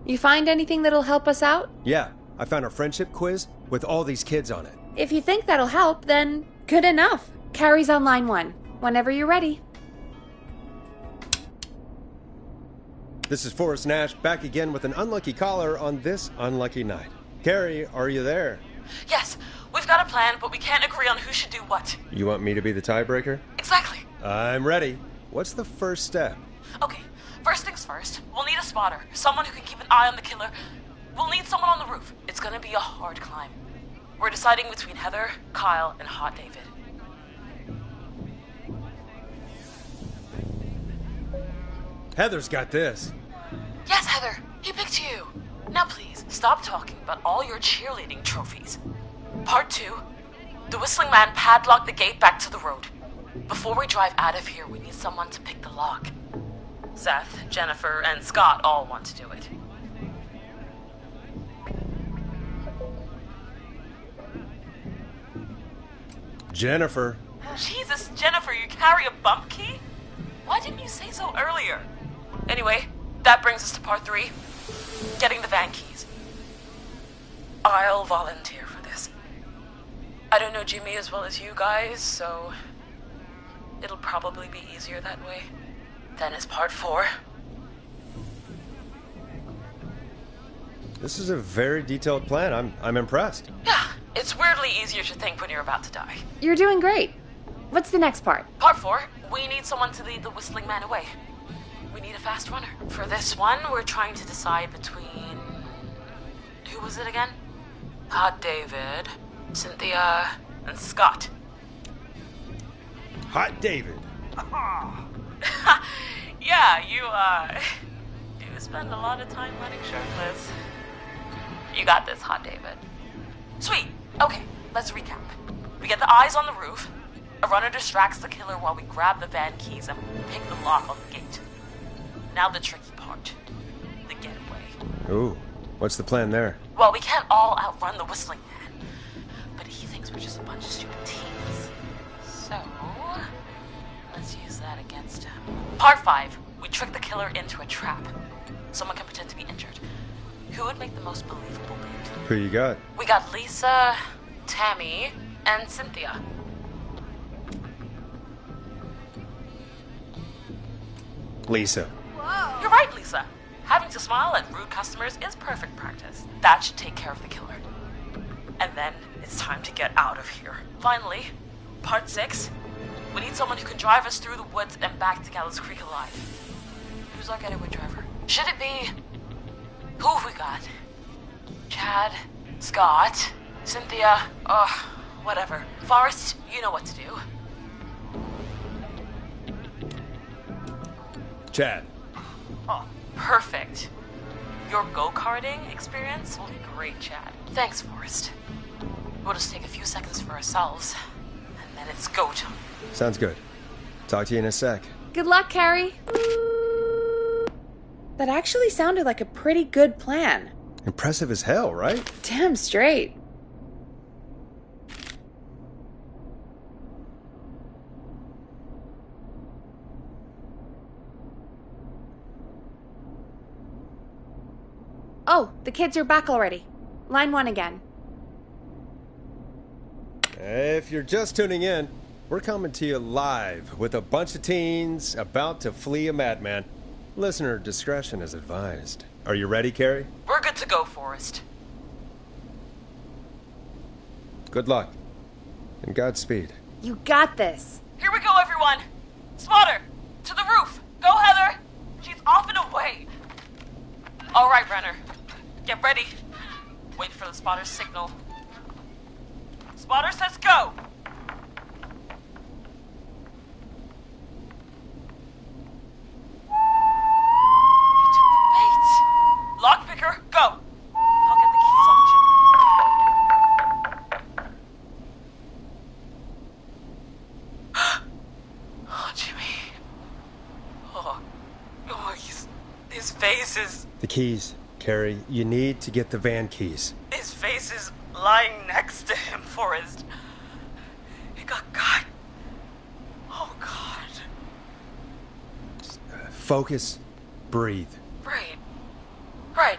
You find anything that'll help us out? Yeah, I found a friendship quiz with all these kids on it. If you think that'll help, then good enough. Carrie's on line 1. Whenever you're ready. This is Forrest Nash, back again with an unlucky caller on this unlucky night. Carrie, are you there? Yes, we've got a plan, but we can't agree on who should do what. You want me to be the tiebreaker? Exactly. I'm ready. What's the first step? Okay, first things first. We'll need a spotter, someone who can keep an eye on the killer. We'll need someone on the roof. It's gonna be a hard climb. We're deciding between Heather, Kyle, and Hot David. Heather's got this. Yes, Heather, he picked you. Now please, stop talking about all your cheerleading trophies. Part 2. The Whistling Man padlocked the gate back to the road. Before we drive out of here, we need someone to pick the lock. Seth, Jennifer, and Scott all want to do it. Jennifer. Jesus, Jennifer, you carry a bump key? Why didn't you say so earlier? Anyway, that brings us to part 3. Getting the van keys. I'll volunteer for this. I don't know Jimmy as well as you guys, so it'll probably be easier that way. Then is part 4. This is a very detailed plan. I'm impressed. Yeah, it's weirdly easier to think when you're about to die. You're doing great. What's the next part? Part 4, we need someone to lead the Whistling Man away. We need a fast runner. For this one, we're trying to decide between... Who was it again? Hot David, Cynthia, and Scott. Hot David. Yeah, you, do spend a lot of time running shirtless. You got this, Hot David. Sweet. Okay, let's recap. We get the eyes on the roof. A runner distracts the killer while we grab the van keys and pick the lock on the gate. Now the tricky part. The getaway. Ooh, what's the plan there? Well, we can't all outrun the Whistling Man. But he thinks we're just a bunch of stupid teens. So, let's use that against him. Part 5. We trick the killer into a trap. Someone can pretend to be injured. Who would make the most believable lead? Who you got? We got Lisa, Tammy, and Cynthia. Lisa. Whoa. You're right, Lisa. Having to smile at rude customers is perfect practice. That should take care of the killer. And then it's time to get out of here. Finally, part 6. We need someone who can drive us through the woods and back to Gallows Creek alive. Who's our getaway driver? Should it be... Who have we got? Chad, Scott, Cynthia, whatever. Forrest, you know what to do. Chad. Oh, perfect. Your go-karting experience will be great, Chad. Thanks, Forrest. We'll just take a few seconds for ourselves, and then it's go time. Sounds good. Talk to you in a sec. Good luck, Carrie. That actually sounded like a pretty good plan. Impressive as hell, right? Damn straight. Oh, the kids are back already. Line 1 again. If you're just tuning in, we're coming to you live with a bunch of teens about to flee a madman. Listener discretion is advised. Are you ready, Carrie? We're good to go, Forrest. Good luck. And Godspeed. You got this. Here we go, everyone. Spotter, to the roof. Go, Heather. She's off and away. All right, Renner. Get ready. Wait for the spotter's signal. Spotter says go. You took the bait. Lockpicker, go. I'll get the keys off Jimmy. Oh, Jimmy. Oh, his face is... The keys, Carrie. You need to get the van keys. His face is lying next to him, Forrest. It got cut. Oh, God. Focus. Breathe. Right.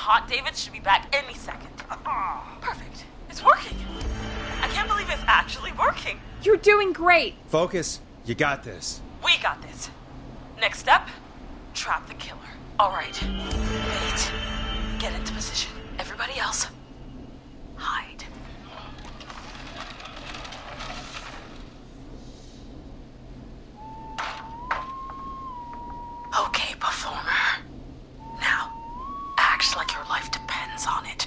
hot David should be back any second. Perfect. It's working. I can't believe it's actually working. You're doing great. Focus. You got this. We got this. Next step, trap the killer. All right. Wait. Get into position. Everybody else, hide. Okay, performer. Now, act like your life depends on it.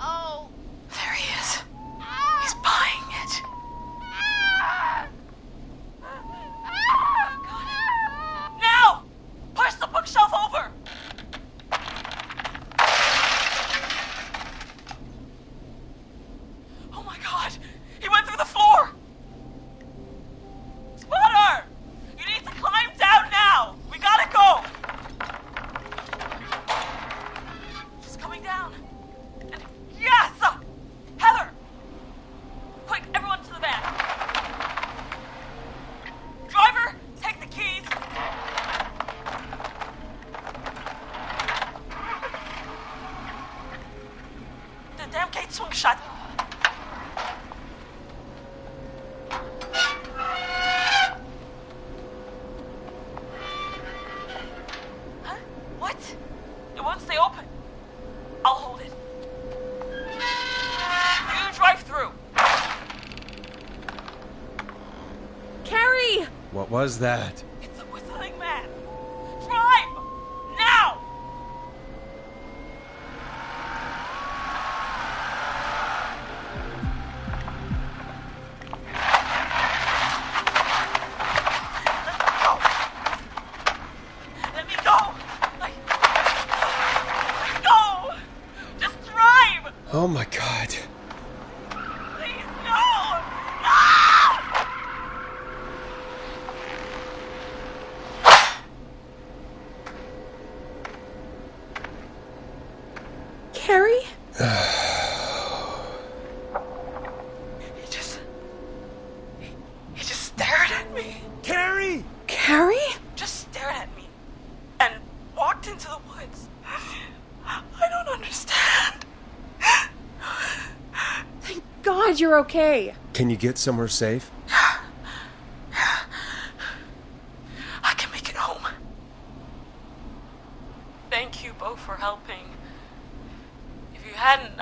Oh. There he is. He's buying it. Now! Push the bookshelf over! Oh my god! He went through the floor! Spotter! You need to climb down now! We gotta go! She's coming down. And yes! Heather! Quick, everyone to the van. Driver, take the keys. The damn gate swung shut. Huh? What? It won't stay open. I'll hold it. You drive through. Carrie! What was that? It's a whistling man. Drive! Now! Let me go! Let me go! Just drive! Oh my god. Please, no! Ah! Carrie? He just stared at me. Carrie! Carrie? Just stared at me. And walked into the woods. I don't understand. Thank God you're okay. Can you get somewhere safe? I can make it home. Thank you both for helping. If you hadn't,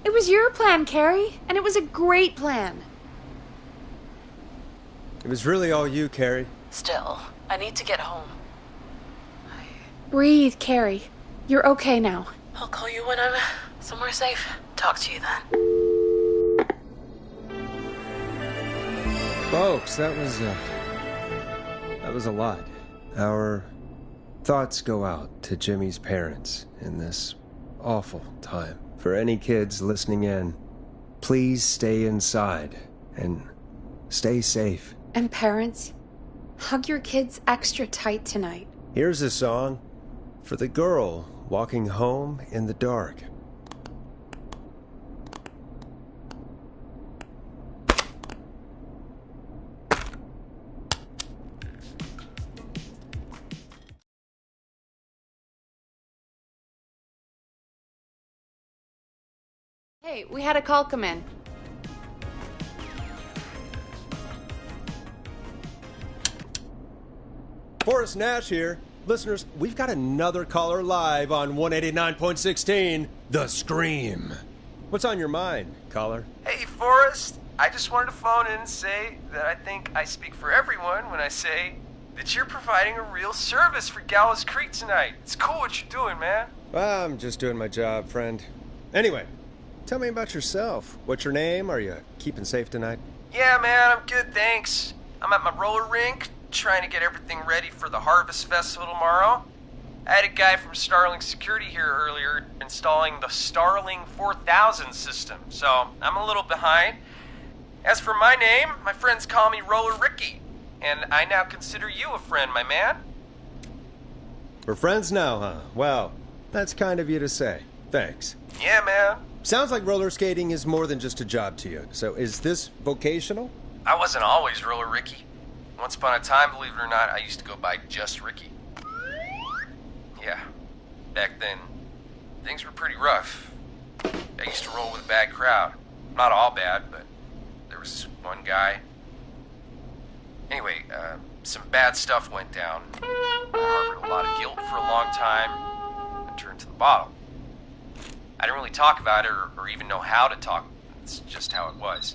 It was your plan, Carrie, and it was a great plan. It was really all you, Carrie. Still, I need to get home. Breathe, Carrie. You're okay now. I'll call you when I'm somewhere safe. Talk to you then. Folks, that was a lot. Our thoughts go out to Jimmy's parents in this awful time. For any kids listening in, please stay inside and stay safe. And parents, hug your kids extra tight tonight. Here's a song for the girl walking home in the dark. Hey, we had a call come in. Forrest Nash here. Listeners, we've got another caller live on 189.16, The Scream. What's on your mind, caller? Hey, Forrest. I just wanted to phone in and say that I think I speak for everyone when I say that you're providing a real service for Gallows Creek tonight. It's cool what you're doing, man. Well, I'm just doing my job, friend. Anyway, tell me about yourself. What's your name? Are you keeping safe tonight? Yeah, man, I'm good, thanks. I'm at my roller rink, trying to get everything ready for the Harvest Festival tomorrow. I had a guy from Starling Security here earlier installing the Starling 4000 system, so I'm a little behind. As for my name, my friends call me Roller Ricky, and I now consider you a friend, my man. We're friends now, huh? Well, that's kind of you to say. Thanks. Yeah, man. Sounds like roller skating is more than just a job to you. So is this vocational? I wasn't always Roller Ricky. Once upon a time, believe it or not, I used to go by just Ricky. Yeah. Back then, things were pretty rough. I used to roll with a bad crowd. Not all bad, but there was one guy. Anyway, some bad stuff went down. I harbored a lot of guilt for a long time and turned to the bottle. I didn't really talk about it or even know how to talk. It's just how it was.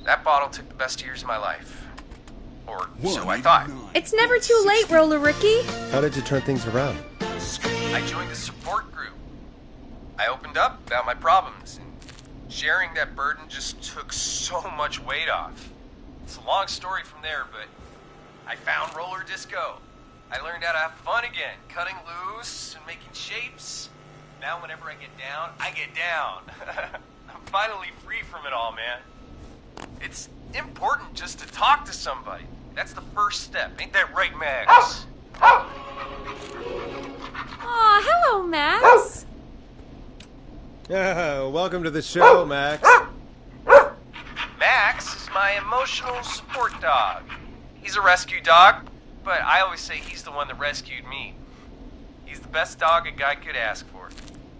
That bottle took the best years of my life. Or so I thought. It's never too late, Roller Ricky. How did you turn things around? I joined a support group. I opened up about my problems, and sharing that burden just took so much weight off. It's a long story from there, but I found roller disco. I learned how to have fun again, cutting loose and making shapes. Now whenever I get down, I get down. I'm finally free from it all, man. It's important just to talk to somebody. That's the first step. Ain't that right, Max? Aw, hello, Max. Yeah, welcome to the show, Max. Max is my emotional support dog. He's a rescue dog, but I always say he's the one that rescued me. He's the best dog a guy could ask for.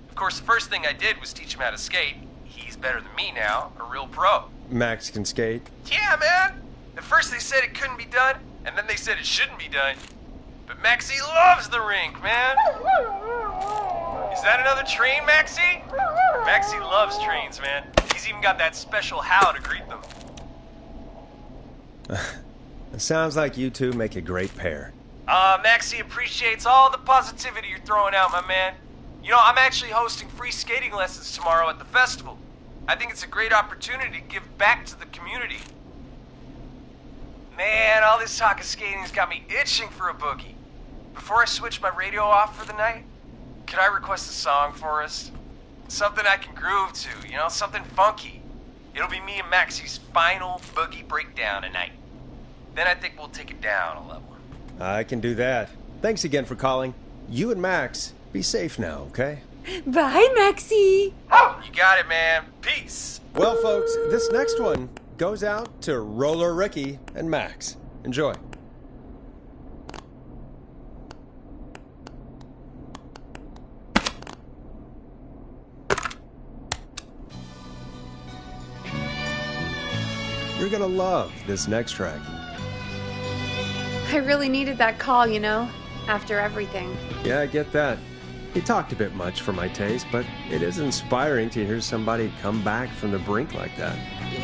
Of course, the first thing I did was teach him how to skate. He's better than me now, a real pro. Max can skate. Yeah, man. At first they said it couldn't be done, and then they said it shouldn't be done. But Maxie loves the rink, man. Is that another train, Maxie? Maxie loves trains, man. He's even got that special how to greet them. It sounds like you two make a great pair. Maxie appreciates all the positivity you're throwing out, my man. You know, I'm actually hosting free skating lessons tomorrow at the festival. I think it's a great opportunity to give back to the community. Man, all this talk of skating's got me itching for a boogie. Before I switch my radio off for the night, could I request a song for us? Something I can groove to, you know, something funky. It'll be me and Maxie's final boogie breakdown tonight. Then I think we'll take it down a level. I can do that. Thanks again for calling. You and Max, be safe now, okay? Bye, Maxie. You got it, man. Peace. Well, folks, this next one goes out to Roller Ricky and Max. Enjoy. You're gonna love this next track. I really needed that call, you know, after everything. Yeah, I get that. He talked a bit much for my taste, but it is inspiring to hear somebody come back from the brink like that.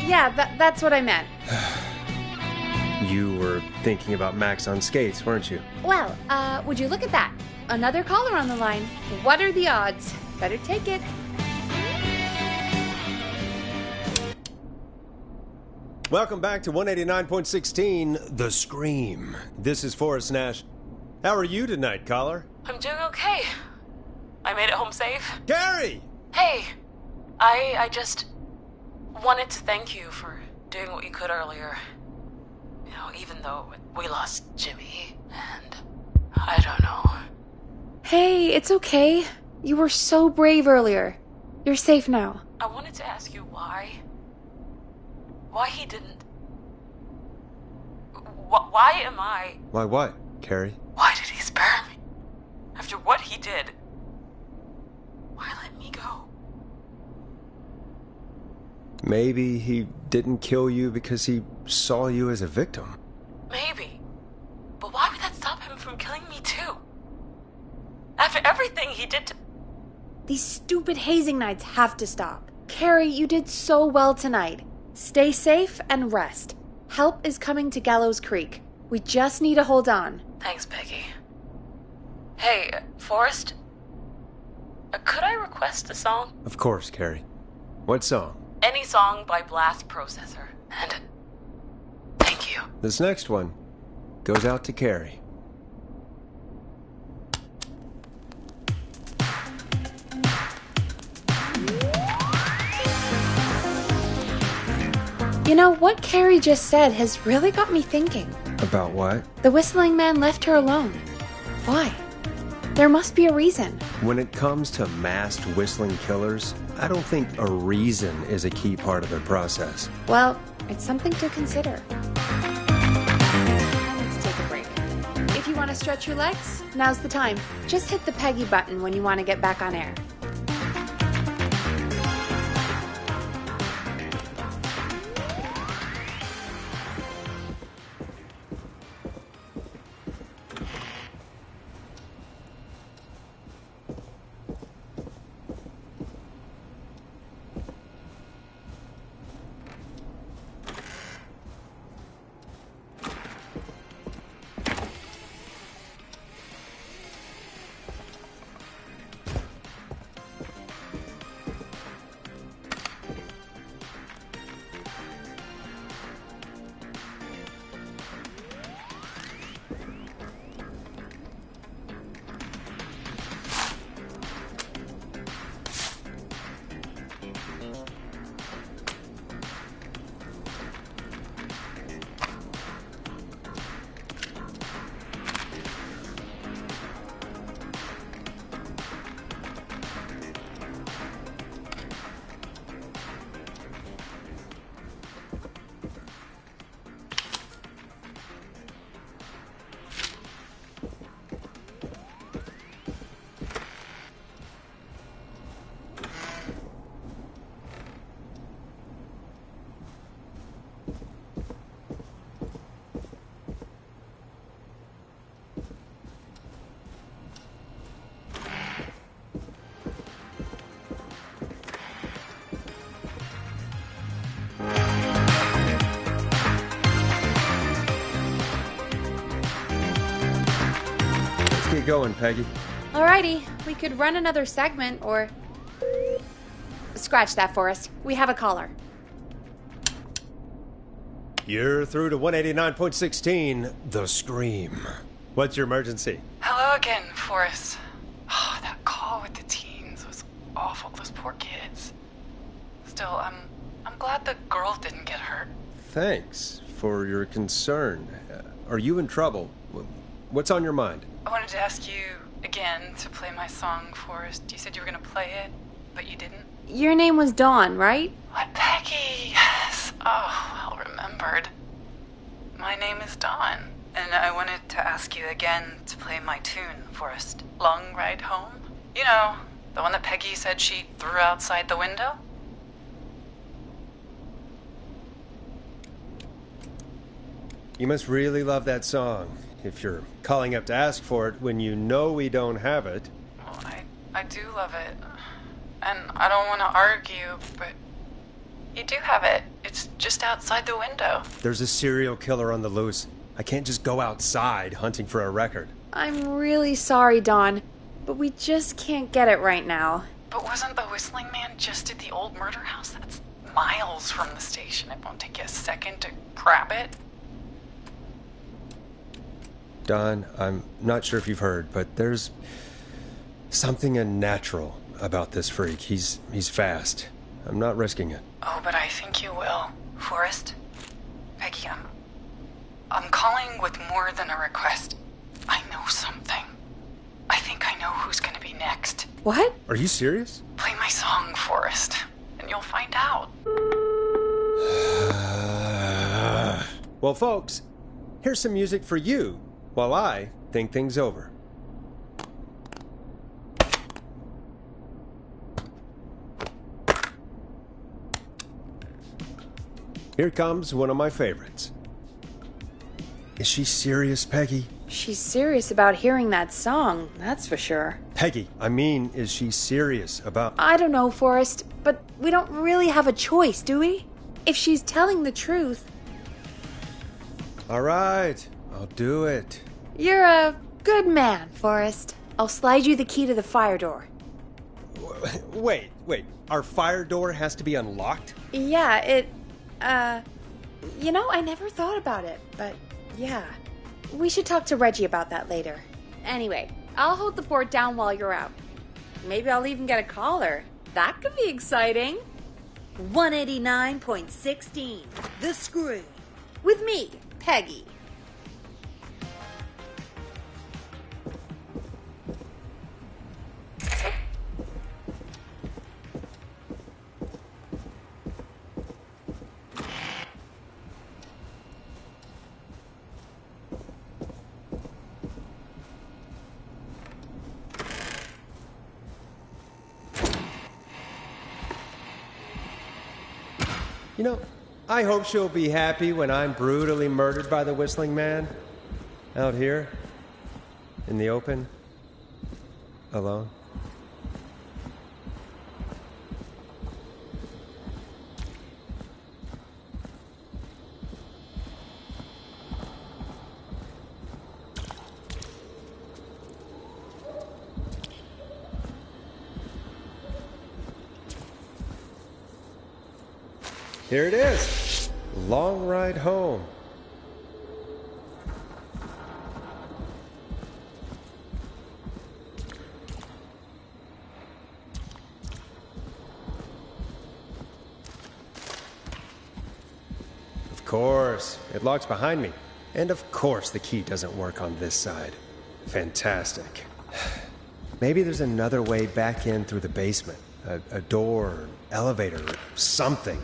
Yeah, that's what I meant. You were thinking about Max on skates, weren't you? Well, would you look at that? Another caller on the line. What are the odds? Better take it. Welcome back to 189.16, The Scream. This is Forrest Nash. How are you tonight, caller? I'm doing okay. I made it home safe. Gary! Hey, I just wanted to thank you for doing what you could earlier. You know, even though we lost Jimmy, and I don't know. Hey, it's okay. You were so brave earlier. You're safe now. I wanted to ask you why he didn't. Why am I... Why what, Carrie? Why did he spare me? After what he did, why let me go? Maybe he didn't kill you because he saw you as a victim. Maybe. But why would that stop him from killing me too? After everything he did to... These stupid hazing nights have to stop. Carrie, you did so well tonight. Stay safe and rest. Help is coming to Gallows Creek. We just need to hold on. Thanks, Peggy. Hey, Forrest? Could I request a song? Of course, Carrie. What song? Any song by Blast Processor. And thank you. This next one goes out to Carrie. You know, what Carrie just said has really got me thinking. About what? The whistling man left her alone. Why? There must be a reason. When it comes to masked whistling killers, I don't think a reason is a key part of their process. Well, it's something to consider. I need to take a break. If you want to stretch your legs? Now's the time. Just hit the Peggy button when you want to get back on air. Get going, Peggy. Alrighty, we could run another segment or... Scratch that, Forrest. We have a caller. You're through to 189.16, The Scream. What's your emergency? Hello again, Forrest. Oh, that call with the teens was awful. Those poor kids. Still, I'm glad the girl didn't get hurt. Thanks for your concern. Are you in trouble? What's on your mind? I wanted to ask you again to play my song, Forrest. You said you were going to play it, but you didn't. Your name was Dawn, right? What, Peggy? Yes. Oh, well remembered. My name is Dawn, and I wanted to ask you again to play my tune, Forrest. Long Ride Home? You know, the one that Peggy said she threw outside the window? You must really love that song, if you're calling up to ask for it when you know we don't have it. Well, I do love it. And I don't want to argue, but you do have it. It's just outside the window. There's a serial killer on the loose. I can't just go outside hunting for a record. I'm really sorry, Dawn, but we just can't get it right now. But wasn't the Whistling Man just at the old murder house? That's miles from the station. It won't take you a second to grab it. Don, I'm not sure if you've heard, but there's something unnatural about this freak. He's fast. I'm not risking it. Oh, but I think you will. Forrest? Peggy, I'm calling with more than a request. I know something. I think I know who's gonna be next. What? Are you serious? Play my song, Forrest, and you'll find out. Well, folks, here's some music for you while I think things over. Here comes one of my favorites. Is she serious, Peggy? She's serious about hearing that song, that's for sure. Peggy, I mean, is she serious about... I don't know, Forrest, but we don't really have a choice, do we? If she's telling the truth... All right, I'll do it. You're a good man, Forrest. I'll slide you the key to the fire door. Wait. Our fire door has to be unlocked? Yeah, you know, I never thought about it, but yeah. We should talk to Reggie about that later. Anyway, I'll hold the fort down while you're out. Maybe I'll even get a caller. That could be exciting. 189.16, The Screw. With me, Peggy. You know, I hope she'll be happy when I'm brutally murdered by the Whistling Man. Out here, in the open, alone. Here it is. Long ride home. Of course, it locks behind me. And of course the key doesn't work on this side. Fantastic. Maybe there's another way back in through the basement. A door, elevator, something.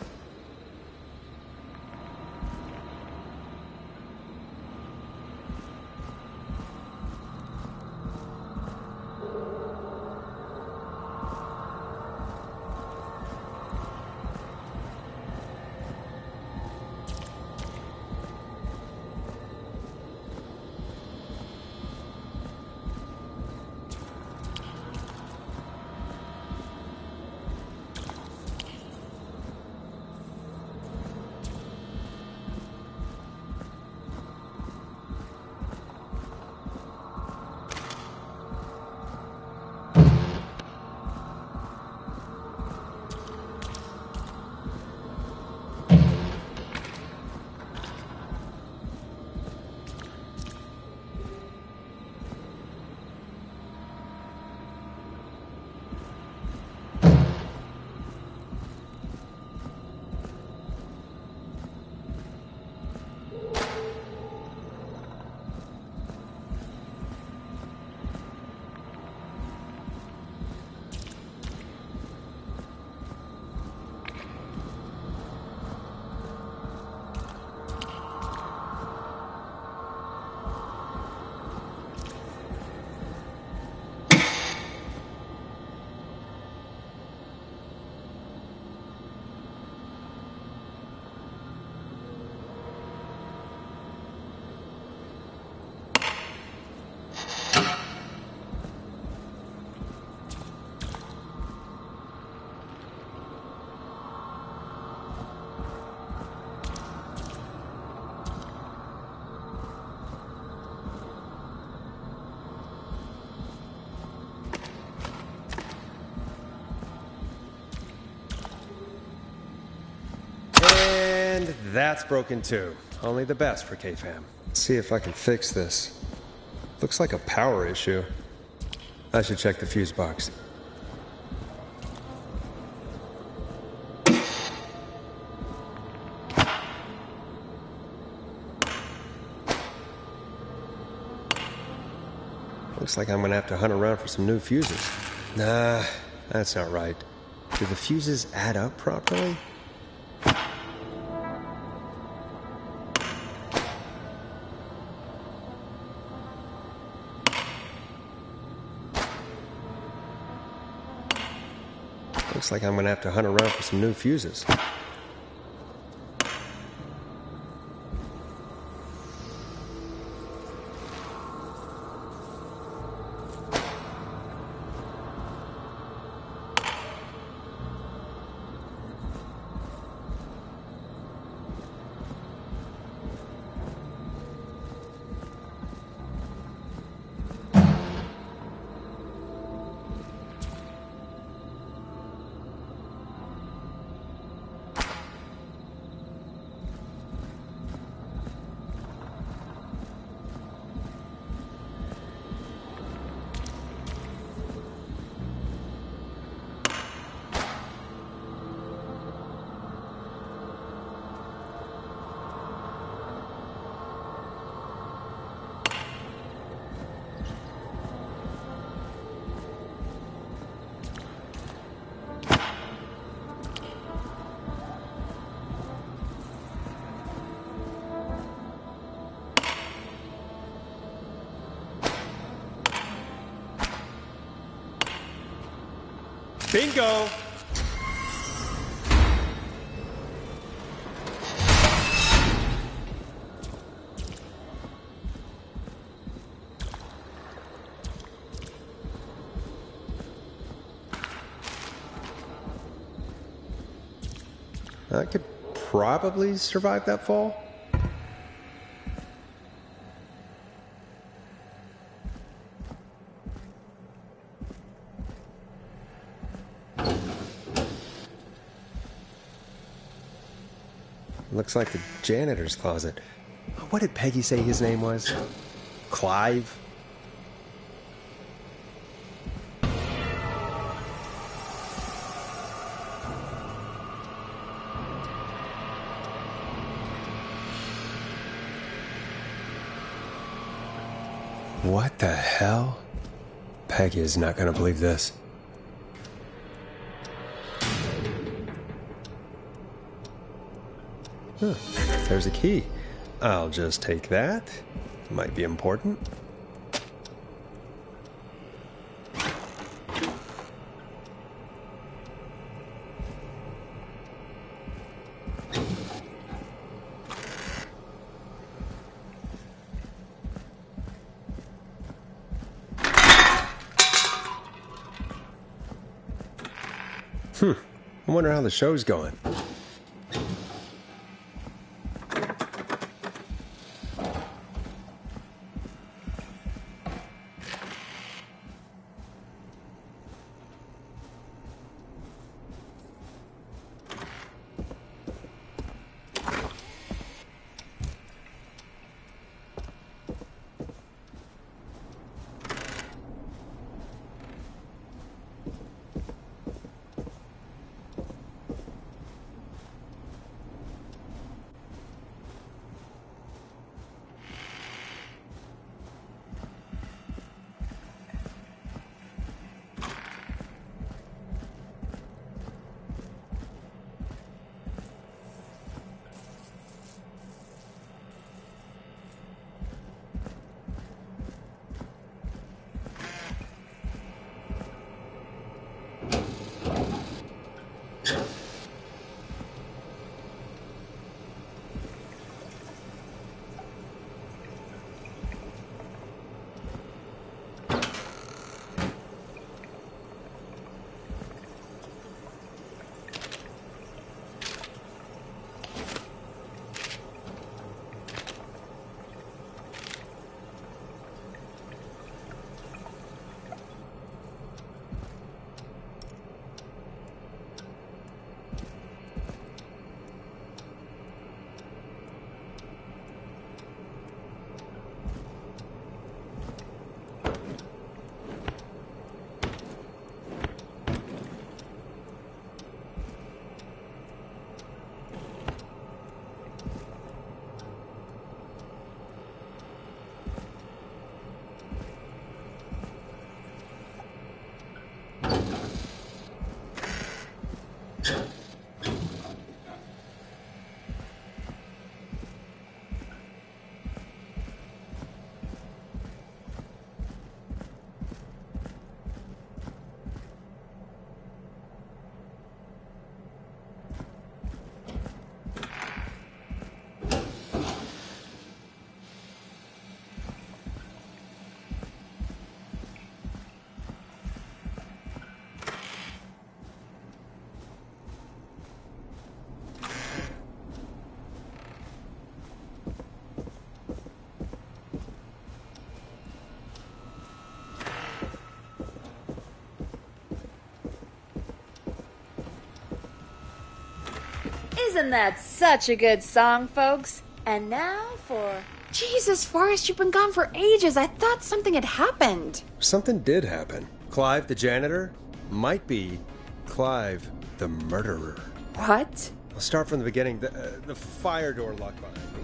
And that's broken too. Only the best for K-Fam. Let's see if I can fix this. Looks like a power issue. I should check the fuse box. Looks like I'm gonna have to hunt around for some new fuses. Nah, that's not right. Do the fuses add up properly? Looks like I'm gonna have to hunt around for some new fuses. Bingo! I could probably survive that fall. Looks like the janitor's closet. What did Peggy say his name was? Clive? What the hell? Peggy is not going to believe this. Huh, there's a key. I'll just take that. Might be important. I wonder how the show's going. Isn't that such a good song, folks? And now for... Jesus, Forrest, you've been gone for ages. I thought something had happened. Something did happen. Clive, the janitor, might be Clive, the murderer. What? I'll start from the beginning. The fire door locked behind me.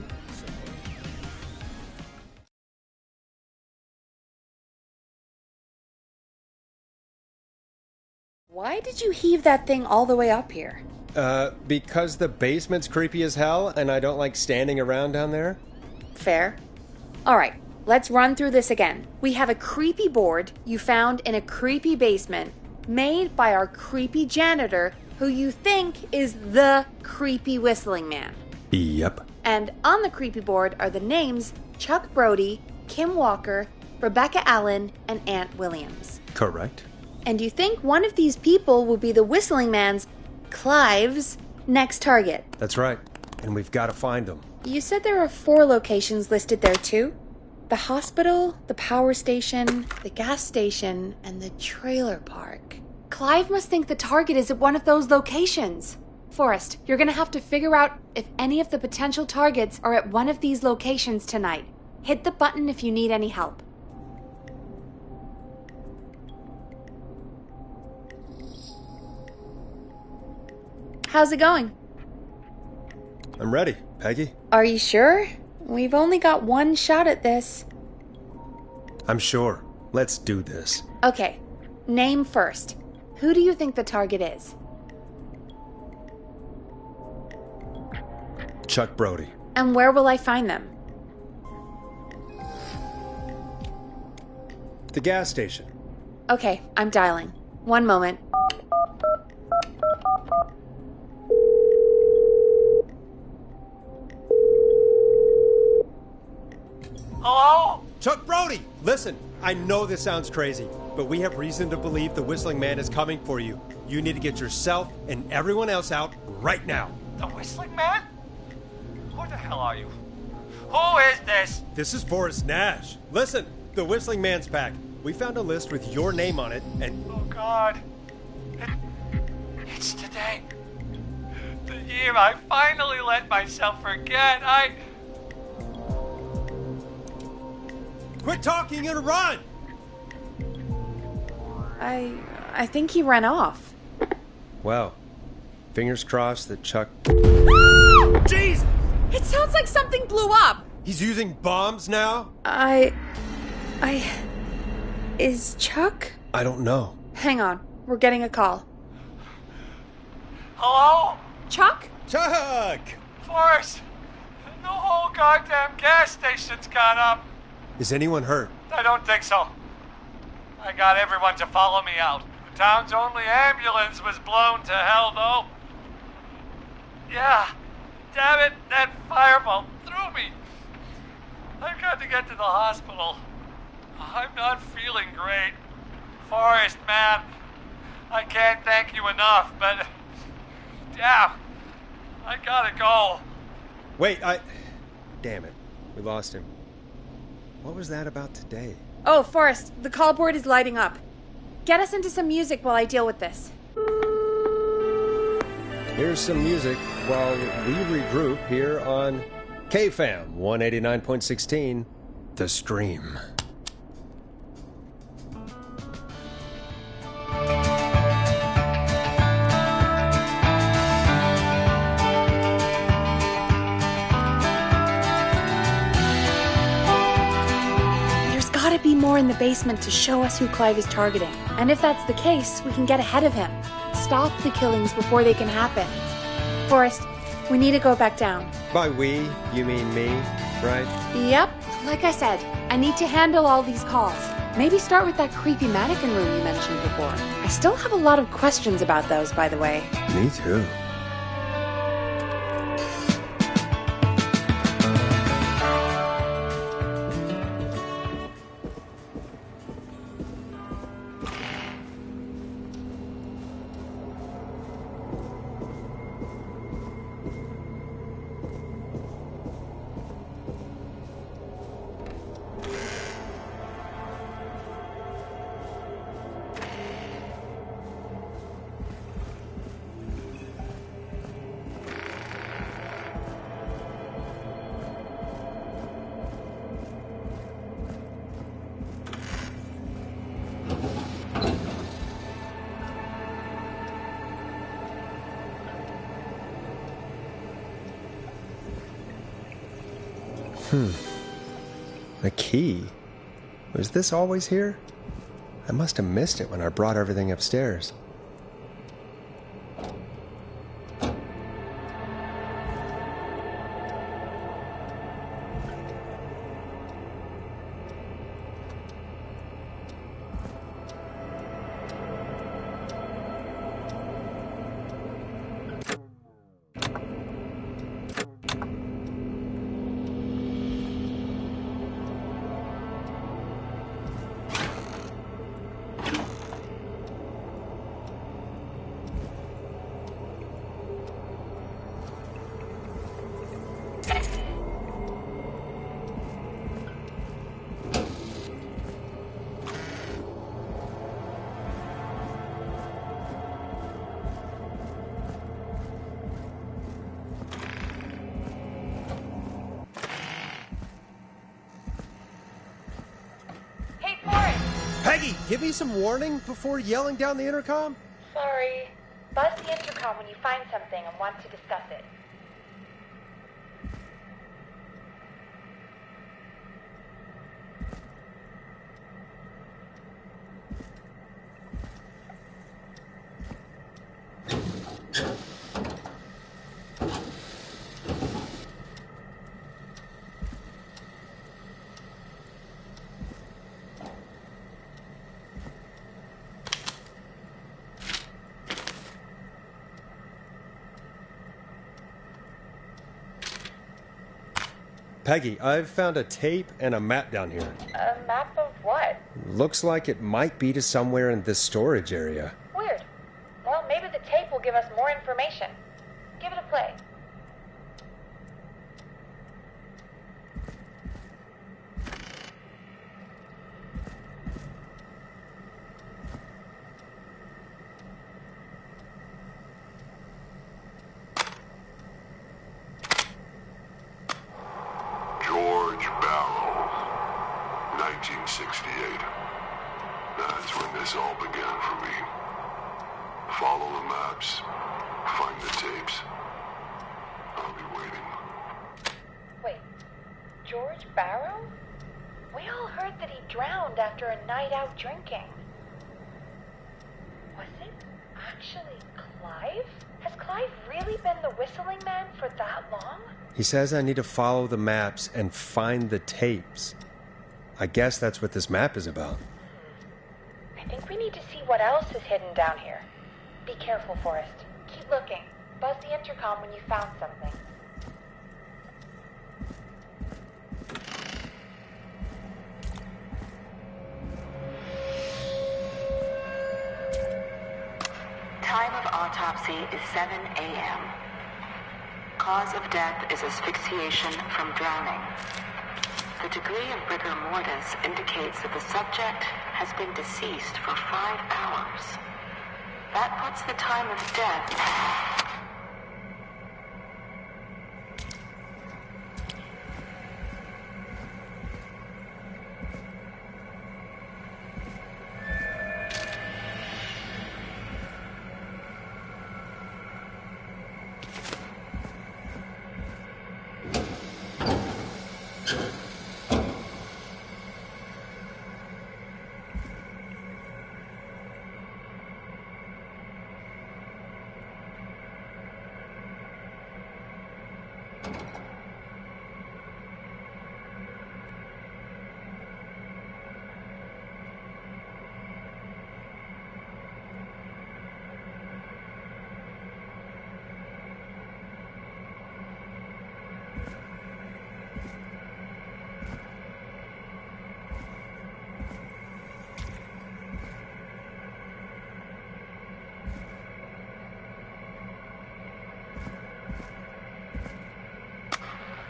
Why did you heave that thing all the way up here? Because the basement's creepy as hell, and I don't like standing around down there. Fair. All right, let's run through this again. We have a creepy board you found in a creepy basement made by our creepy janitor who you think is the creepy whistling man. Yep. And on the creepy board are the names Chuck Brody, Kim Walker, Rebecca Allen, and Aunt Williams. Correct. And you think one of these people will be the whistling man's, Clive's, Next target. That's right. And we've got to find them. You said there are 4 locations listed there, too? The hospital, the power station, the gas station, and the trailer park. Clive must think the target is at one of those locations. Forrest, you're gonna have to figure out if any of the potential targets are at one of these locations tonight. Hit the button if you need any help. How's it going? I'm ready, Peggy. Are you sure? We've only got one shot at this. I'm sure. Let's do this. Okay, name first. Who do you think the target is? Chuck Brody. And where will I find them? The gas station. Okay, I'm dialing. One moment. Hello? Chuck Brody! Listen, I know this sounds crazy, but we have reason to believe the Whistling Man is coming for you. You need to get yourself and everyone else out right now. The Whistling Man? Who the hell are you? Who is this? This is Forrest Nash. Listen, the Whistling Man's pack. We found a list with your name on it, and... Oh, God. It's today. The year I finally let myself forget. Quit talking and run! I think he ran off. Well, fingers crossed that Chuck... Jeez! It sounds like something blew up! He's using bombs now? Is Chuck? I don't know. Hang on, we're getting a call. Hello? Chuck? Chuck! Forrest, the whole goddamn gas station's gone up. Is anyone hurt? I don't think so. I got everyone to follow me out. The town's only ambulance was blown to hell, though. Yeah, damn it, that fireball threw me. I've got to get to the hospital. I'm not feeling great. Forrest, man, I can't thank you enough, but... Damn, I gotta go. Wait, Damn it. We lost him. What was that about today? Oh, Forrest, the call board is lighting up. Get us into some music while I deal with this. Here's some music while we regroup here on KFAM 189.16, The Stream. Gotta be more in the basement to show us who Clive is targeting. And if that's the case, we can get ahead of him. Stop the killings before they can happen. Forrest, we need to go back down. By we, you mean me, right? Yep. Like I said, I need to handle all these calls. Maybe start with that creepy mannequin room you mentioned before. I still have a lot of questions about those, by the way. Me too. The key? Was this always here? I must have missed it when I brought everything upstairs. give me some warning before yelling down the intercom? Sorry. Buzz the intercom when you find something and want to discuss it. Peggy, I've found a tape and a map down here. A map of what? Looks like it might be to somewhere in this storage area. Weird. Well, maybe the tape will give us more information. Give it a play. George Barrow, 1968. That's when this all began for me. Follow the maps, find the tapes. I'll be waiting. Wait, George Barrow? We all heard that he drowned after a night out drinking. Was it actually Clive? Has Clive really been the whistling man for that long? He says I need to follow the maps and find the tapes. I guess that's what this map is about. I think we need to see what else is hidden down here. Be careful, Forrest. Keep looking. Buzz the intercom when you found something. Time of autopsy is 7 a.m. Cause of death is asphyxiation from drowning. The degree of rigor mortis indicates that the subject has been deceased for 5 hours. That puts the time of death...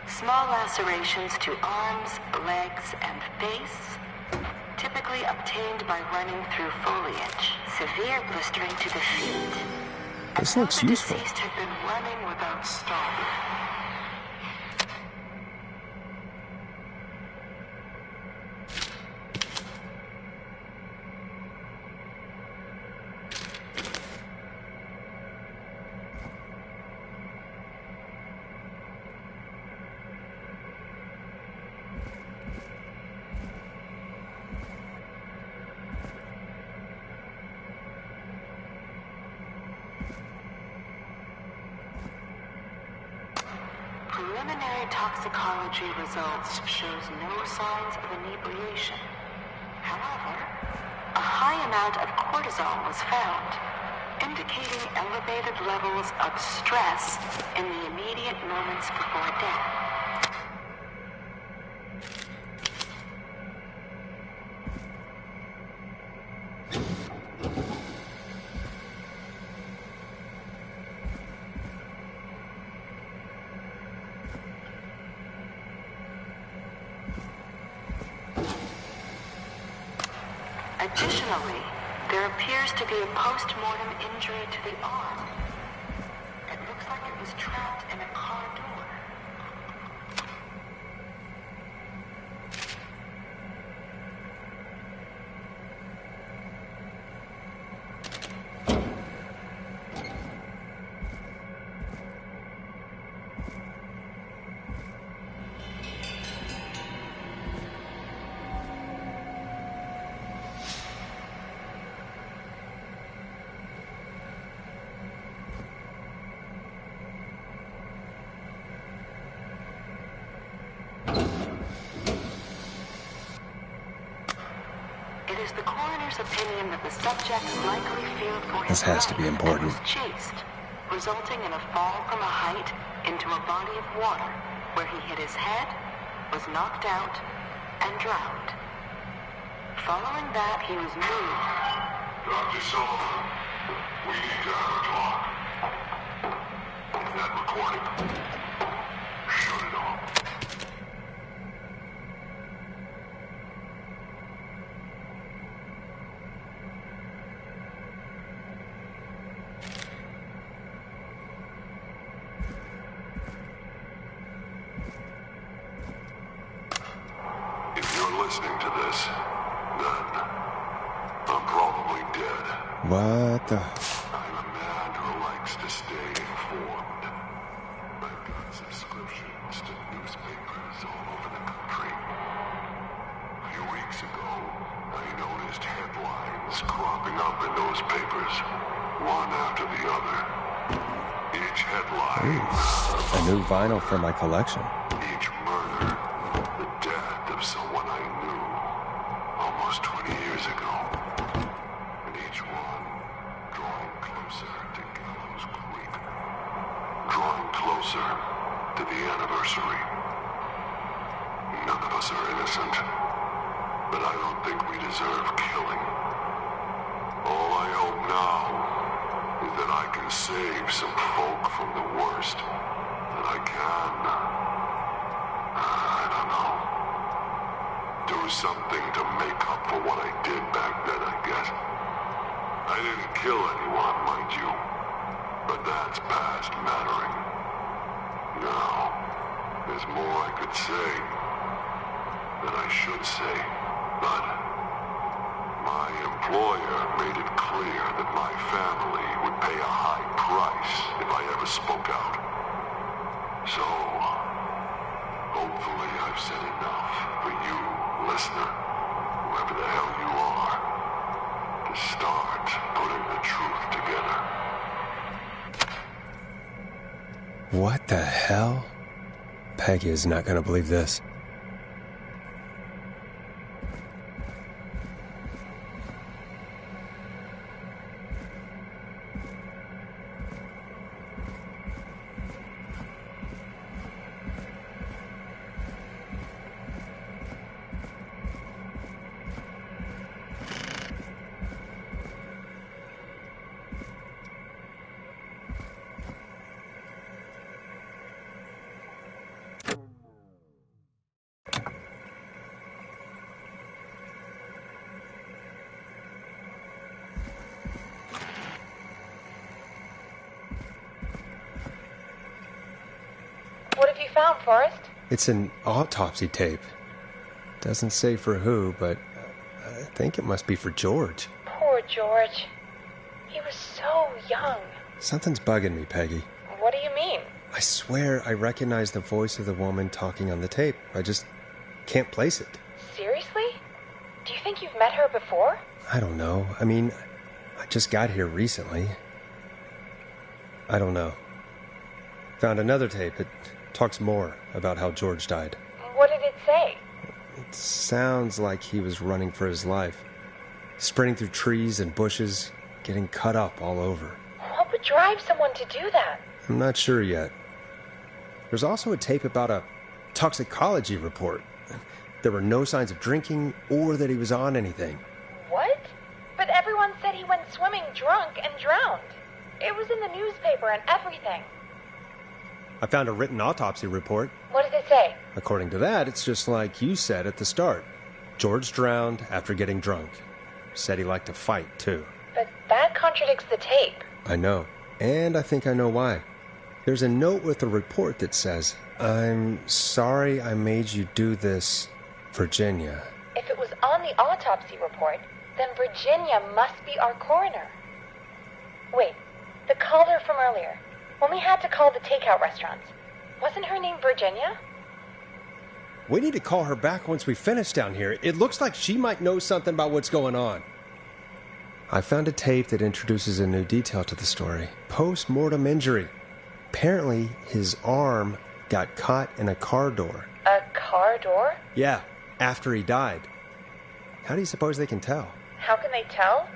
Small lacerations to arms, legs, and face, typically obtained by running through foliage. Severe blistering to the feet. This looks useful. The deceased had been running without stopping. Preliminary toxicology results shows no signs of inebriation. However, a high amount of cortisol was found, indicating elevated levels of stress in the immediate moments before death. Additionally, there appears to be a post-mortem injury to the arm. It looks like it was trapped in a car door. the coroner's opinion that the subject likely feared for his This has to be life and important. was chased, resulting in a fall from a height into a body of water where he hit his head, was knocked out, and drowned. Following that, he was moved. Dr. Sullivan, we need to have a talk. That recording. Shut it off. If you're listening to this, then I'm probably dead. What the... I'm a man who likes to stay informed. I've got subscriptions to newspapers all over the country. A few weeks ago, I noticed headlines cropping up in those papers, one after the other. Each headline, A new vinyl for my collection. each murder, the death of someone I knew almost 20 years ago. And each one drawing closer to Gallows Creek. Drawing closer to the anniversary. None of us are innocent, but I don't think we deserve killing. All I hope now is that I can save some folk from the worst that I can. I don't know. Do something to make up for what I did back then, I guess. I didn't kill anyone, mind you, but that's past mattering. Now, there's more I could say that I should say, but my employer made it clear that my family would pay a high price if I ever spoke out. So, hopefully I've said enough for you, listener, whoever the hell you are, to start putting the truth together. What the hell? Peggy is not going to believe this. What have you found, Forrest? It's an autopsy tape. Doesn't say for who, but I think it must be for George. Poor George. He was so young. Something's bugging me, Peggy. What do you mean? I swear I recognize the voice of the woman talking on the tape. I just can't place it. Seriously? Do you think you've met her before? I don't know. I mean, I just got here recently. I don't know. Found another tape. It talks more about how George died. What did it say? It sounds like he was running for his life. Sprinting through trees and bushes, getting cut up all over. What would drive someone to do that? I'm not sure yet. There's also a tape about a toxicology report. There were no signs of drinking or that he was on anything. What? But everyone said he went swimming drunk and drowned. It was in the newspaper and everything. I found a written autopsy report. What does it say? According to that, it's just like you said at the start. George drowned after getting drunk. Said he liked to fight, too. But that contradicts the tape. I know. And I think I know why. There's a note with the report that says, "I'm sorry I made you do this, Virginia." If it was on the autopsy report, then Virginia must be our coroner. Wait, the caller from earlier, when we had to call the takeout restaurants, wasn't her name Virginia? We need to call her back once we finish down here. It looks like she might know something about what's going on. I found a tape that introduces a new detail to the story. Post-mortem injury. Apparently, his arm got caught in a car door. A car door? Yeah, after he died. How do you suppose they can tell? How can they tell?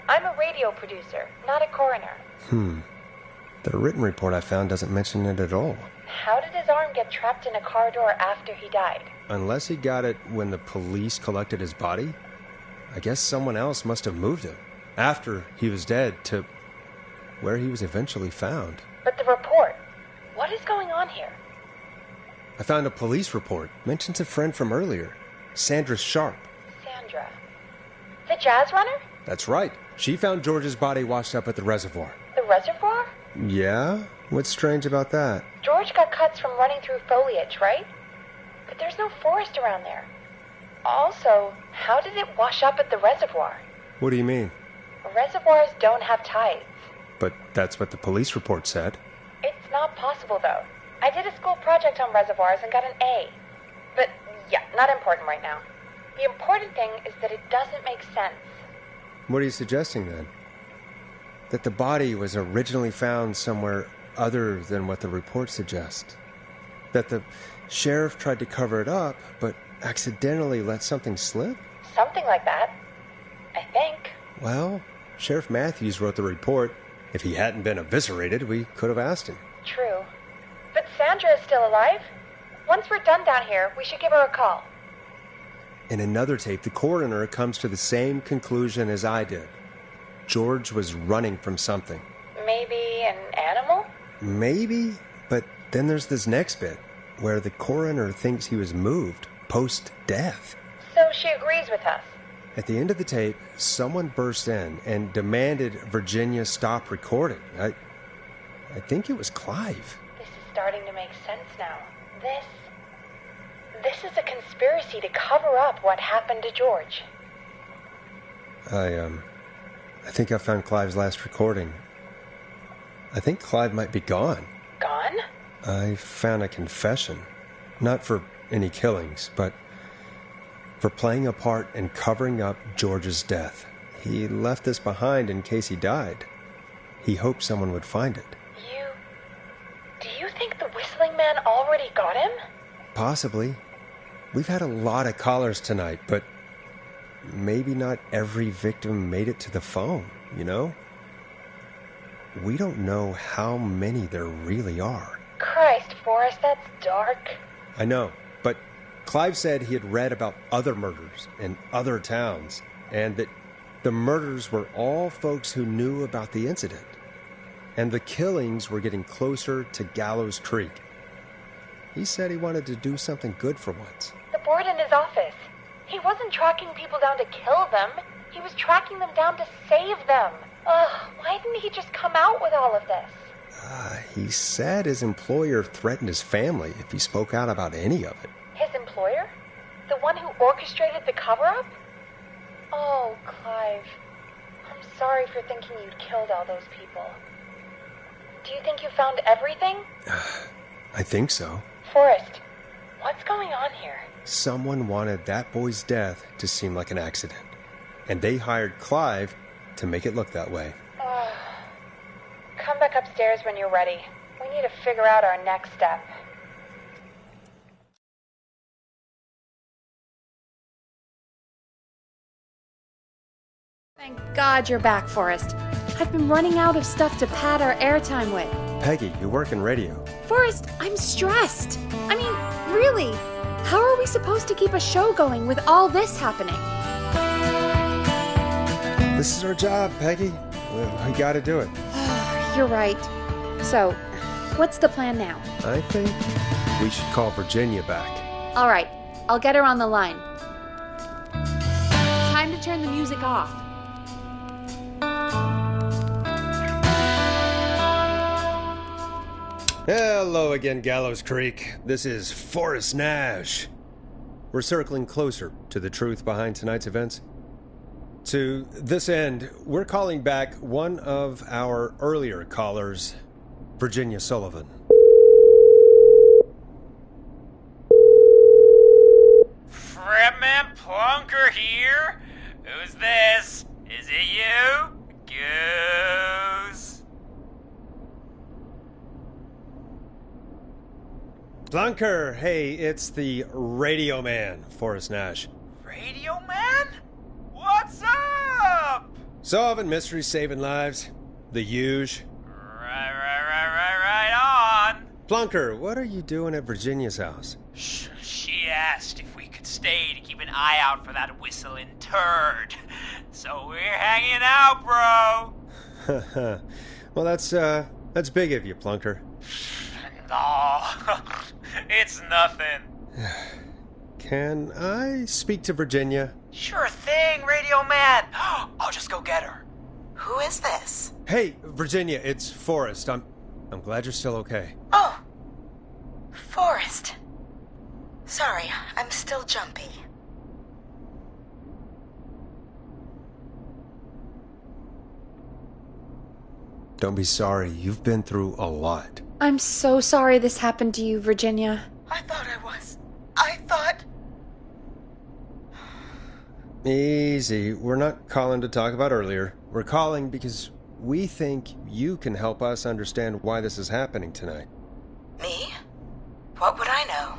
I'm a radio producer, not a coroner. The written report I found doesn't mention it at all. How did his arm get trapped in a car door after he died? Unless he got it when the police collected his body, I guess someone else must have moved him after he was dead to where he was eventually found. But the report, what is going on here? I found a police report. Mentions a friend from earlier, Sandra Sharp. Sandra. The jazz runner? That's right. She found George's body washed up at the reservoir. The reservoir? Yeah? What's strange about that? George got cuts from running through foliage, right? But there's no forest around there. Also, how did it wash up at the reservoir? What do you mean? Reservoirs don't have tides. But that's what the police report said. It's not possible, though. I did a school project on reservoirs and got an A. But, yeah, not important right now. The important thing is that it doesn't make sense. What are you suggesting, then? That the body was originally found somewhere other than what the report suggests? That the sheriff tried to cover it up, but accidentally let something slip? Something like that. I think. Well, Sheriff Matthews wrote the report. If he hadn't been eviscerated, we could have asked him. True. But Sandra is still alive. Once we're done down here, we should give her a call. In another tape, the coroner comes to the same conclusion as I did. George was running from something. Maybe an animal? Maybe, but then there's this next bit, where the coroner thinks he was moved post-death. So she agrees with us. At the end of the tape, someone burst in and demanded Virginia stop recording. I think it was Clive. This is starting to make sense now. This is a conspiracy to cover up what happened to George. I think I found Clive's last recording. I think Clive might be gone. Gone? I found a confession. Not for any killings, but for playing a part in covering up George's death. He left this behind in case he died. He hoped someone would find it. Do you think the Whistling Man already got him? Possibly. We've had a lot of callers tonight, but maybe not every victim made it to the phone, you know? We don't know how many there really are. Christ, Forrest, that's dark. I know, but Clive said he had read about other murders in other towns, and that the murders were all folks who knew about the incident. And the killings were getting closer to Gallows Creek. He said he wanted to do something good for once. The board in his office. He wasn't tracking people down to kill them. He was tracking them down to save them. Ugh, why didn't he just come out with all of this? He said his employer threatened his family if he spoke out about any of it. His employer? The one who orchestrated the cover-up? Oh, Clive. I'm sorry for thinking you'd killed all those people. Do you think you found everything? I think so. Forrest, what's going on here? Someone wanted that boy's death to seem like an accident, and they hired Clive to make it look that way. Come back upstairs when you're ready. We need to figure out our next step. Thank God you're back, Forrest. I've been running out of stuff to pad our airtime with. Peggy, you work in radio. Forrest, I'm stressed. I mean, really, how are we supposed to keep a show going with all this happening? This is our job, Peggy. We gotta do it. You're right. So, what's the plan now? I think we should call Virginia back. All right, I'll get her on the line. Time to turn the music off. Hello again, Gallows Creek. This is Forrest Nash. We're circling closer to the truth behind tonight's events. To this end, we're calling back one of our earlier callers, Virginia Sullivan. Fretman Plunker here? Who's this? Is it you? Goose. Plunker, hey, it's the Radio Man, Forrest Nash. Radio Man? What's up? Solving mysteries, saving lives. The huge. Right on. Plunker, what are you doing at Virginia's house? She asked if we could stay to keep an eye out for that whistling turd. So we're hanging out, bro. Well, that's big of you, Plunker. No, it's nothing. Can I speak to Virginia? Sure thing, Radio Man. I'll just go get her. Who is this? Hey, Virginia, it's Forrest. I'm glad you're still okay. Oh, Forrest. Sorry, I'm still jumpy. Don't be sorry. You've been through a lot. I'm so sorry this happened to you, Virginia. I thought I was. I thought... Easy. We're not calling to talk about earlier. We're calling because we think you can help us understand why this is happening tonight. Me? What would I know?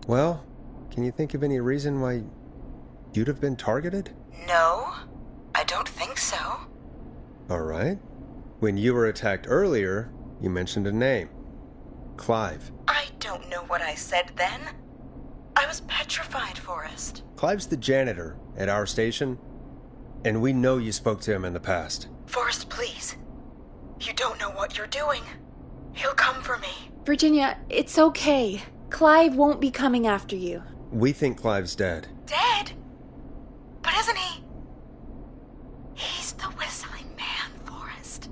Well, can you think of any reason why you'd have been targeted? No, I don't think so. All right. When you were attacked earlier, you mentioned a name. Clive. I don't know what I said then. I was petrified, Forrest. Clive's the janitor at our station, and we know you spoke to him in the past. Forrest, please. You don't know what you're doing. He'll come for me. Virginia, it's okay. Clive won't be coming after you. We think Clive's dead. Dead? But isn't he? He's the whistling man, Forrest.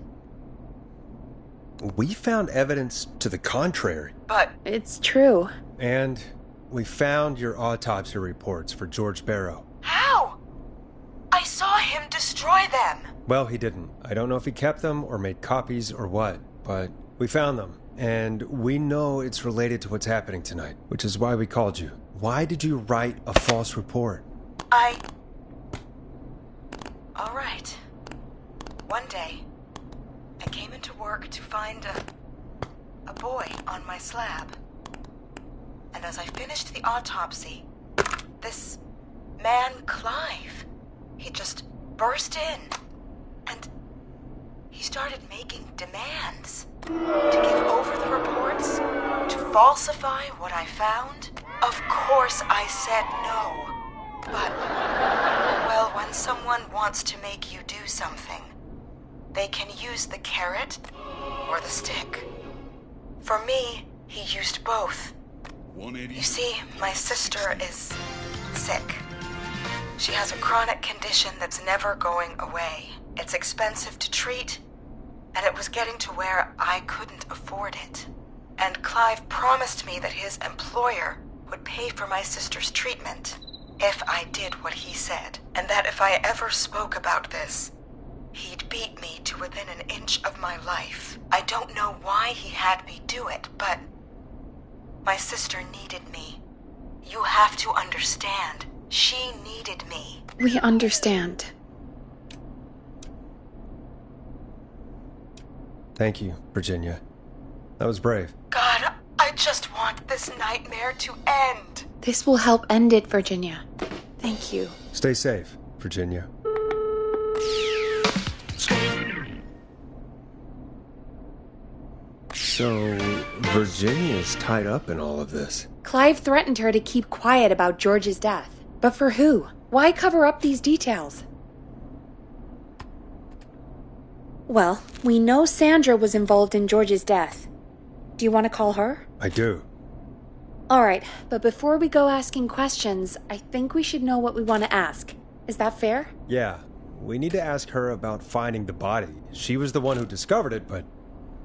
We found evidence to the contrary. But It's true. And we found your autopsy reports for George Barrow. how? I saw him destroy them. Well, he didn't. I don't know if he kept them or made copies or what, but we found them. And we know it's related to what's happening tonight, which is why we called you. Why did you write a false report? All right. One day, I came into work to find a boy on my slab. And as I finished the autopsy, this man, Clive, he just burst in. And he started making demands to give over the reports, to falsify what I found. Of course I said no. But, well, when someone wants to make you do something, they can use the carrot or the stick. For me, he used both. You see, my sister is sick. She has a chronic condition that's never going away. It's expensive to treat, and it was getting to where I couldn't afford it. And Clive promised me that his employer would pay for my sister's treatment if I did what he said, and that if I ever spoke about this, he'd beat me to within an inch of my life. I don't know why he had me do it, but my sister needed me. You have to understand. She needed me. We understand. Thank you, Virginia. That was brave. God, I just want this nightmare to end. This will help end it, Virginia. Thank you. Stay safe, Virginia. So, Virginia's tied up in all of this. Clive threatened her to keep quiet about George's death. But for who? Why cover up these details? Well, we know Sandra was involved in George's death. Do you want to call her? I do. All right, but before we go asking questions, I think we should know what we want to ask. Is that fair? Yeah, we need to ask her about finding the body. She was the one who discovered it, but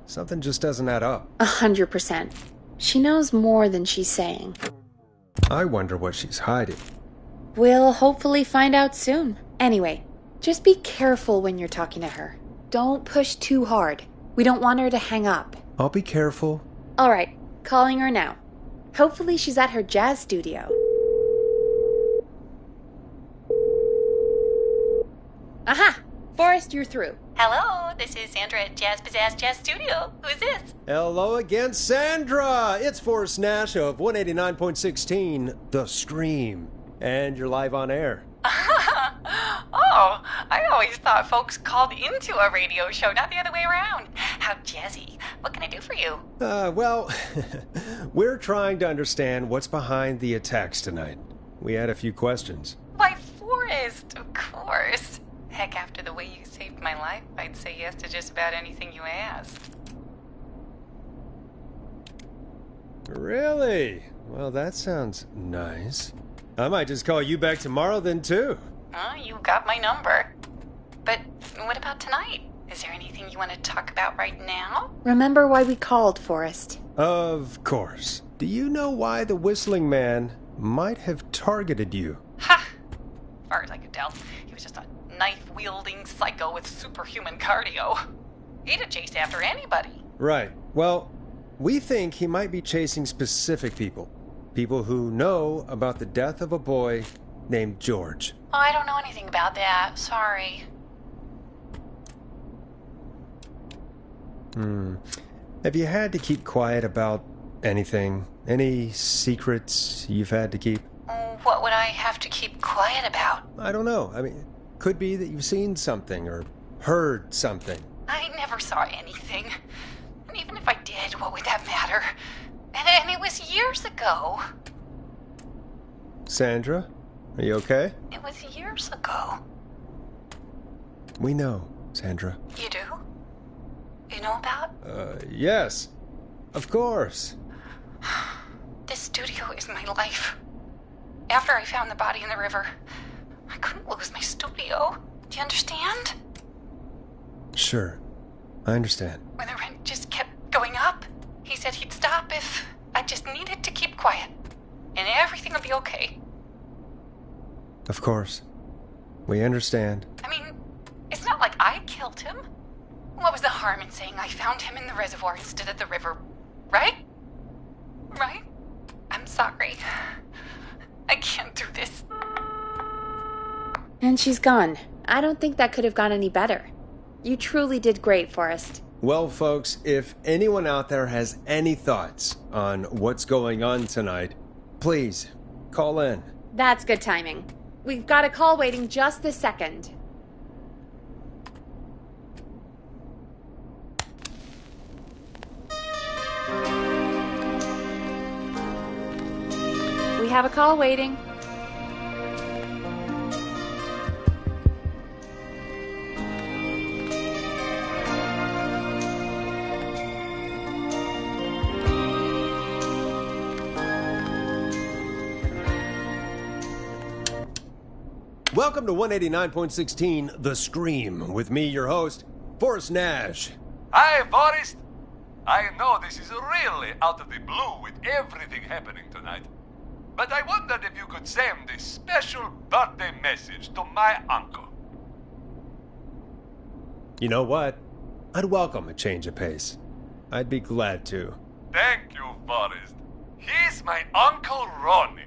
something just doesn't add up. 100%. She knows more than she's saying. I wonder what she's hiding. We'll hopefully find out soon. Anyway, just be careful when you're talking to her. Don't push too hard. We don't want her to hang up. I'll be careful. All right, calling her now. Hopefully she's at her jazz studio. Aha! Forrest, you're through. Hello, this is Sandra at Jazz Pizzazz Jazz Studio. Who is this? Hello again, Sandra! It's Forrest Nash of 189.16, The Stream. And you're live on air. Oh, I always thought folks called into a radio show, not the other way around. How jazzy. What can I do for you? Well, we're trying to understand what's behind the attacks tonight. We had a few questions. Why, Forrest, of course. Heck, after the way you saved my life, I'd say yes to just about anything you asked. Really? Well, that sounds nice. I might just call you back tomorrow then, too. You got my number. But what about tonight? Is there anything you want to talk about right now? Remember why we called, Forrest? Of course. Do you know why the Whistling Man might have targeted you? Ha! As far as I could tell, he was just a knife-wielding psycho with superhuman cardio. He'd have chased after anybody. Right. Well, we think he might be chasing specific people. People who know about the death of a boy named George. Oh, I don't know anything about that. Sorry. Have you had to keep quiet about anything? Any secrets you've had to keep? What would I have to keep quiet about? I don't know. I mean, could be that you've seen something or heard something. I never saw anything. And even if I did, what would that matter? And it was years ago. Sandra, are you okay? It was years ago. We know, Sandra. You do? You know about? Yes. Of course. This studio is my life. After I found the body in the river, I couldn't lose my studio. Do you understand? Sure. I understand. When the rent just kept going up, he said he'd stop if I just needed to keep quiet. And everything would be okay. Of course. We understand. I mean, it's not like I killed him. What was the harm in saying I found him in the reservoir instead of the river? Right? Right? I'm sorry. I can't do this. And she's gone. I don't think that could have gone any better. You truly did great, Forrest. Well, folks, if anyone out there has any thoughts on what's going on tonight, please call in. That's good timing. We've got a call waiting just this second. We have a call waiting. Welcome to 189.16 The Scream, with me, your host, Forrest Nash. Hi, Forrest. I know this is really out of the blue with everything happening tonight, but I wondered if you could send a special birthday message to my uncle. You know what? I'd welcome a change of pace. I'd be glad to. Thank you, Forrest. He's my Uncle Ronnie.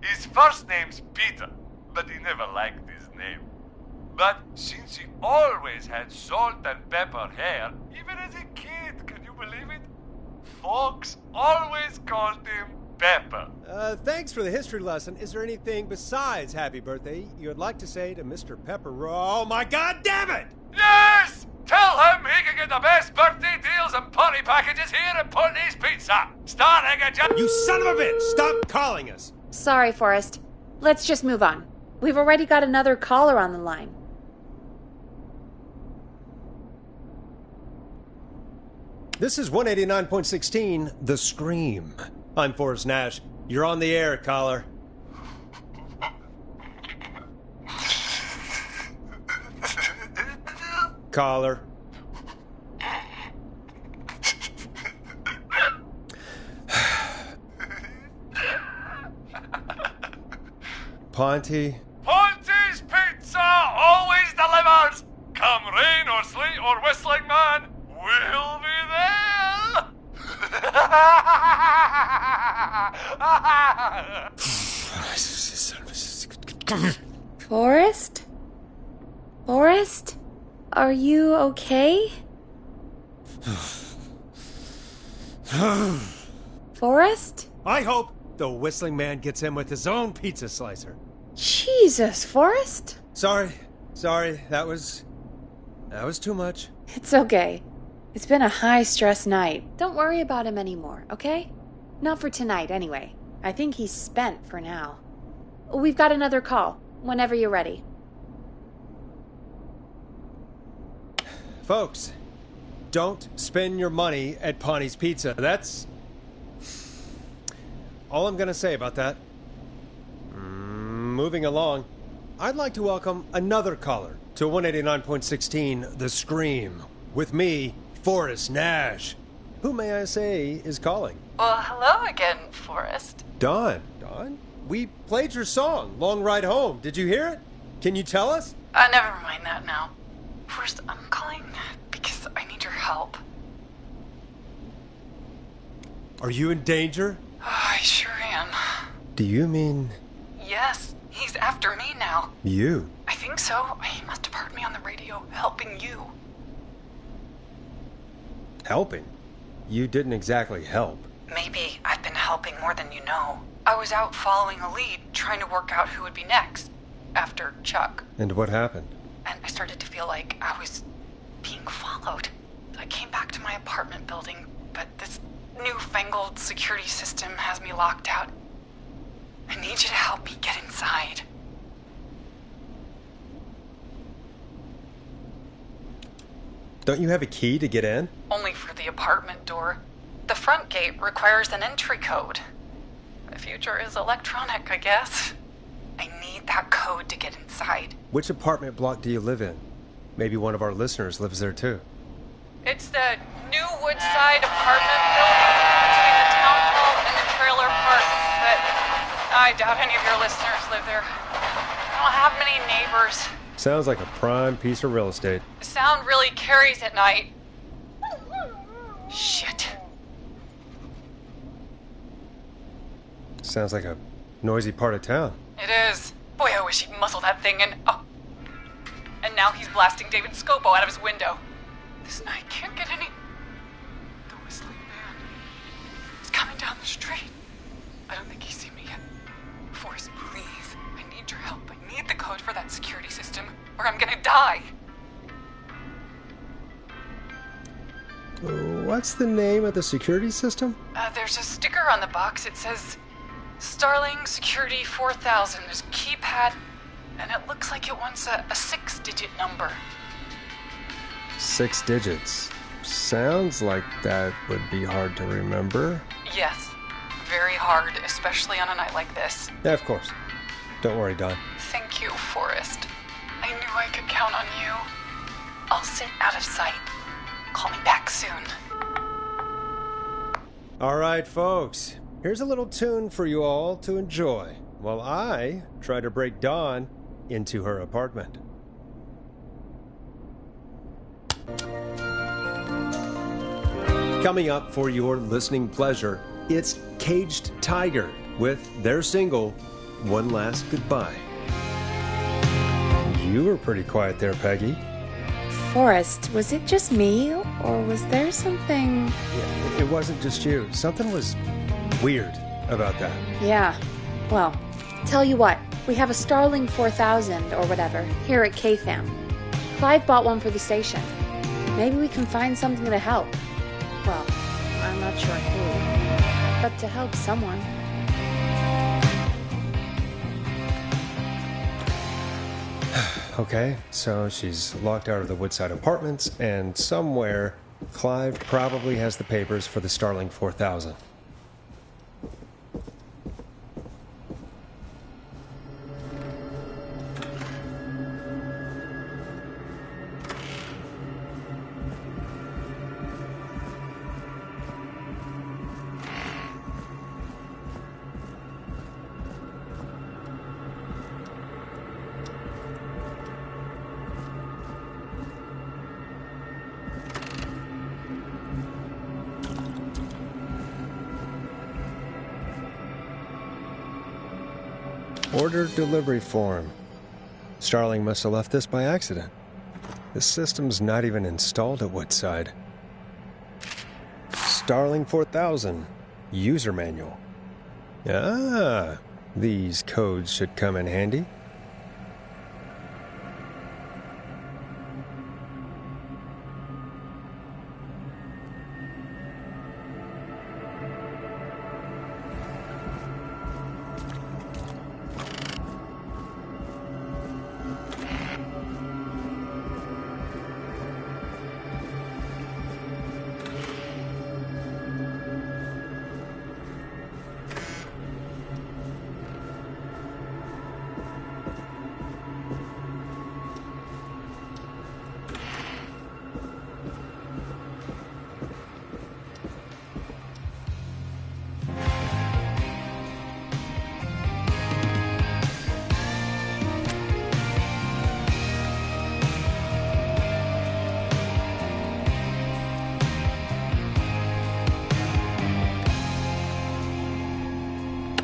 His first name's Peter, but he never liked his name. But since he always had salt and pepper hair, even as a kid, can you believe it? Folks always called him Pepper. Thanks for the history lesson. Is there anything besides happy birthday you would like to say to Mr. Pepper? Oh my god damn it! Yes! Tell him he can get the best birthday deals and party packages here at Putney's Pizza. Starting at You son of a bitch! Stop calling us! Sorry, Forrest. Let's just move on. We've already got another caller on the line. This is 189.16 The Scream. I'm Forrest Nash. You're on the air, caller. Caller. Ponty. Ponty's Pizza always delivers. Come rain or sleet or whistling man, we'll be there. Forrest? Forrest? Are you okay? I Forrest? hope the whistling man gets in with his own pizza slicer. Jesus, Forrest. Sorry. That was too much. It's okay. It's been a high-stress night. Don't worry about him anymore, okay? Not for tonight, anyway. I think he's spent for now. We've got another call, whenever you're ready. Folks, don't spend your money at Pawnee's Pizza. That's all I'm gonna say about that. Moving along, I'd like to welcome another caller to 189.16 The Scream. With me, Forrest Nash. Who, may I say, is calling? Well, hello again, Forrest. Dawn, we played your song, Long Ride Home. Did you hear it? Can you tell us? Never mind that now. Forrest, I'm calling because I need your help. Are you in danger? I sure am. Do you mean... Yes, he's after me now. You? I think so. He must have heard me on the radio helping you. Helping? You didn't exactly help. Maybe I've been helping more than you know. I was out following a lead, trying to work out who would be next, after Chuck. And what happened? And I started to feel like I was being followed. I came back to my apartment building, but this newfangled security system has me locked out. I need you to help me get inside. Don't you have a key to get in? Only for the apartment door. The front gate requires an entry code. The future is electronic, I guess. I need that code to get inside. Which apartment block do you live in? Maybe one of our listeners lives there too. It's the new Woodside apartment building between the town hall and the trailer park, but I doubt any of your listeners live there. I don't have many neighbors. Sounds like a prime piece of real estate. The sound really carries at night. Shit. Sounds like a noisy part of town. It is. Boy, I wish he'd muzzle that thing in. Oh. And now he's blasting David Scopo out of his window. This night can't get any... The whistling man. He's coming down the street. I don't think he's seen me yet. Forrest, please. I need your help. I need the code for that security system, or I'm gonna die. What's the name of the security system? There's a sticker on the box. It says Starling Security 4000. There's a keypad, and it looks like it wants a 6-digit number. 6 digits. Sounds like that would be hard to remember. Yes, very hard, especially on a night like this. Yeah, of course. Don't worry, Don. Thank you, Forrest. I knew I could count on you. I'll sit out of sight. Call me back soon. All right, folks. Here's a little tune for you all to enjoy while I try to break Dawn into her apartment. Coming up for your listening pleasure, it's Caged Tiger with their single, One Last Goodbye. You were pretty quiet there, Peggy. Forrest, was it just me, or was there something... It wasn't just you. Something was weird about that. Yeah. Well, tell you what, we have a Starling 4000 or whatever here at KFAM. Clive bought one for the station. Maybe we can find something to help. Well, I'm not sure who, but to help someone. Okay, so she's locked out of the Woodside Apartments, and somewhere Clive probably has the papers for the Starling 4000. Order delivery form. Starling must have left this by accident. The system's not even installed at Woodside. Starling 4000 user manual. Ah, these codes should come in handy.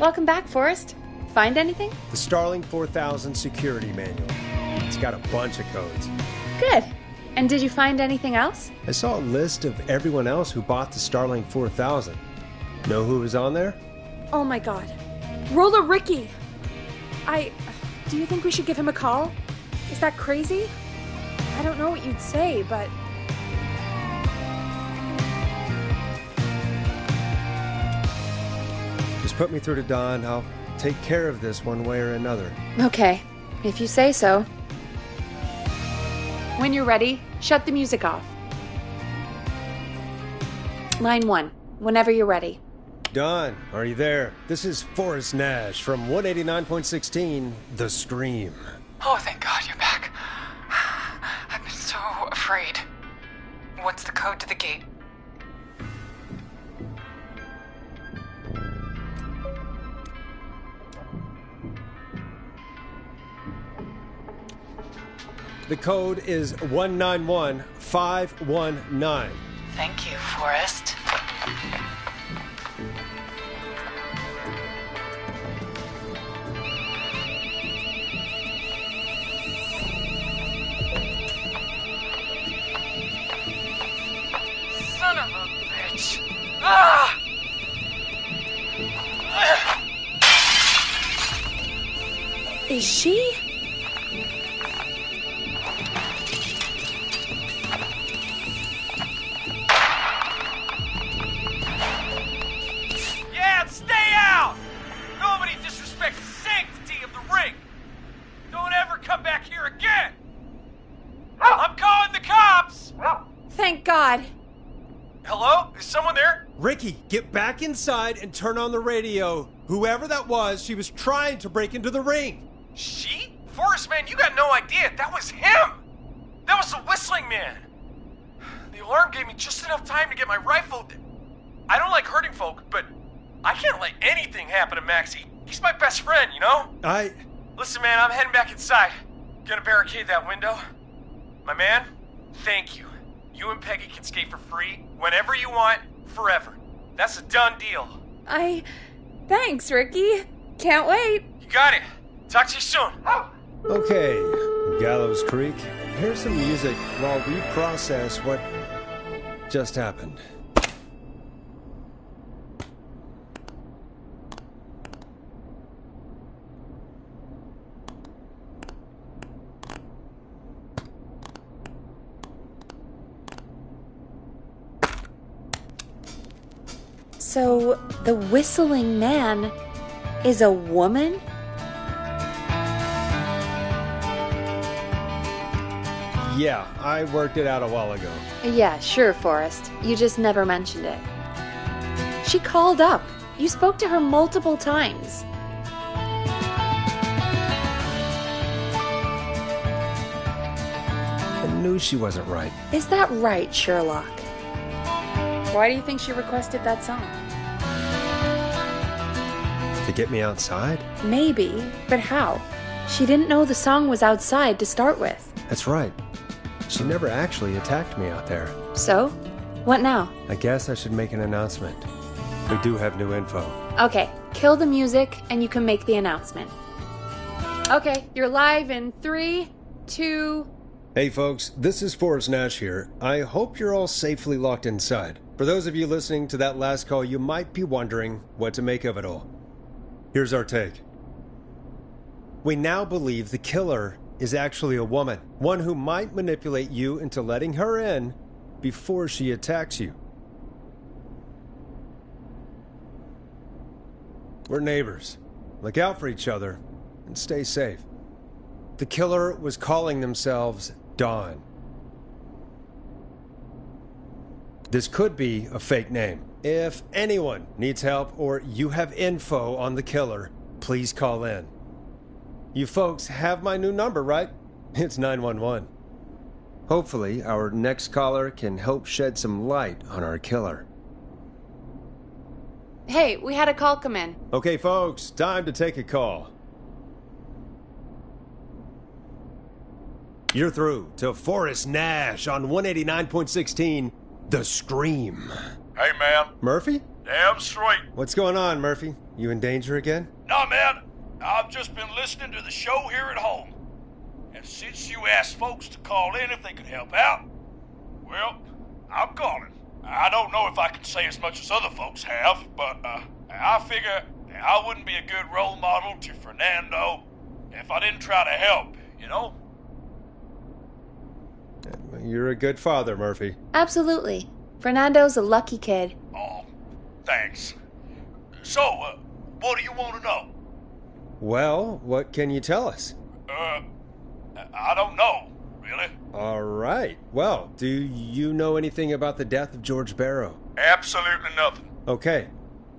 Welcome back, Forrest. Find anything? The Starling 4000 security manual. It's got a bunch of codes. Good. And did you find anything else? I saw a list of everyone else who bought the Starling 4000. Know who was on there? Oh my god. Roller Ricky! Do you think we should give him a call? Is that crazy? I don't know what you'd say, but... Just put me through to Don. I'll take care of this one way or another. Okay, if you say so. When you're ready, shut the music off. Line 1, whenever you're ready. Don, are you there? This is Forrest Nash from 189.16, The Scream. Oh, thank God you're back. I've been so afraid. What's the code to the gate? The code is 191519. Thank you, Forrest. Son of a bitch. Ah! Is she? Yeah, stay out! Nobody disrespects the sanctity of the ring. Don't ever come back here again. I'm calling the cops! Thank God. Hello? Is someone there? Ricky, get back inside and turn on the radio. Whoever that was, she was trying to break into the ring. She? Forrest, man, you got no idea. That was him! That was the whistling man. The alarm gave me just enough time to get my rifle. I don't like hurting folk, but I can't let anything happen to Maxie. He's my best friend, you know? Listen, man, I'm heading back inside. Gonna barricade that window. My man, thank you. You and Peggy can skate for free whenever you want, forever. That's a done deal. Thanks, Ricky. Can't wait. You got it. Talk to you soon. Okay, Gallows Creek. Here's some music while we process what just happened. So, the whistling man is a woman? Yeah, I worked it out a while ago. Yeah, sure, Forrest. You just never mentioned it. She called up. You spoke to her multiple times. I knew she wasn't right. Is that right, Sherlock? Why do you think she requested that song? To get me outside? Maybe, but how? She didn't know the song was outside to start with. That's right. She never actually attacked me out there. So? What now? I guess I should make an announcement. We do have new info. Okay, kill the music and you can make the announcement. Okay, you're live in 3, 2... Hey folks, this is Forrest Nash here. I hope you're all safely locked inside. For those of you listening to that last call, you might be wondering what to make of it all. Here's our take. We now believe the killer is actually a woman, one who might manipulate you into letting her in before she attacks you. We're neighbors. Look out for each other and stay safe. The killer was calling themselves Dawn. This could be a fake name. If anyone needs help or you have info on the killer, please call in. You folks have my new number, right? It's 911. Hopefully, our next caller can help shed some light on our killer. Hey, we had a call come in. Okay, folks, time to take a call. You're through to Forrest Nash on 189.16, The Scream. Hey, man. Murphy? Damn straight. What's going on, Murphy? You in danger again? Nah, man. I've just been listening to the show here at home. And since you asked folks to call in if they could help out, well, I'm calling. I don't know if I can say as much as other folks have, but I figure I wouldn't be a good role model to Fernando if I didn't try to help, you know? You're a good father, Murphy. Absolutely. Fernando's a lucky kid. Oh, thanks. So, what do you want to know? Well, what can you tell us? I don't know, really. All right. Well, do you know anything about the death of George Barrow? Absolutely nothing. Okay.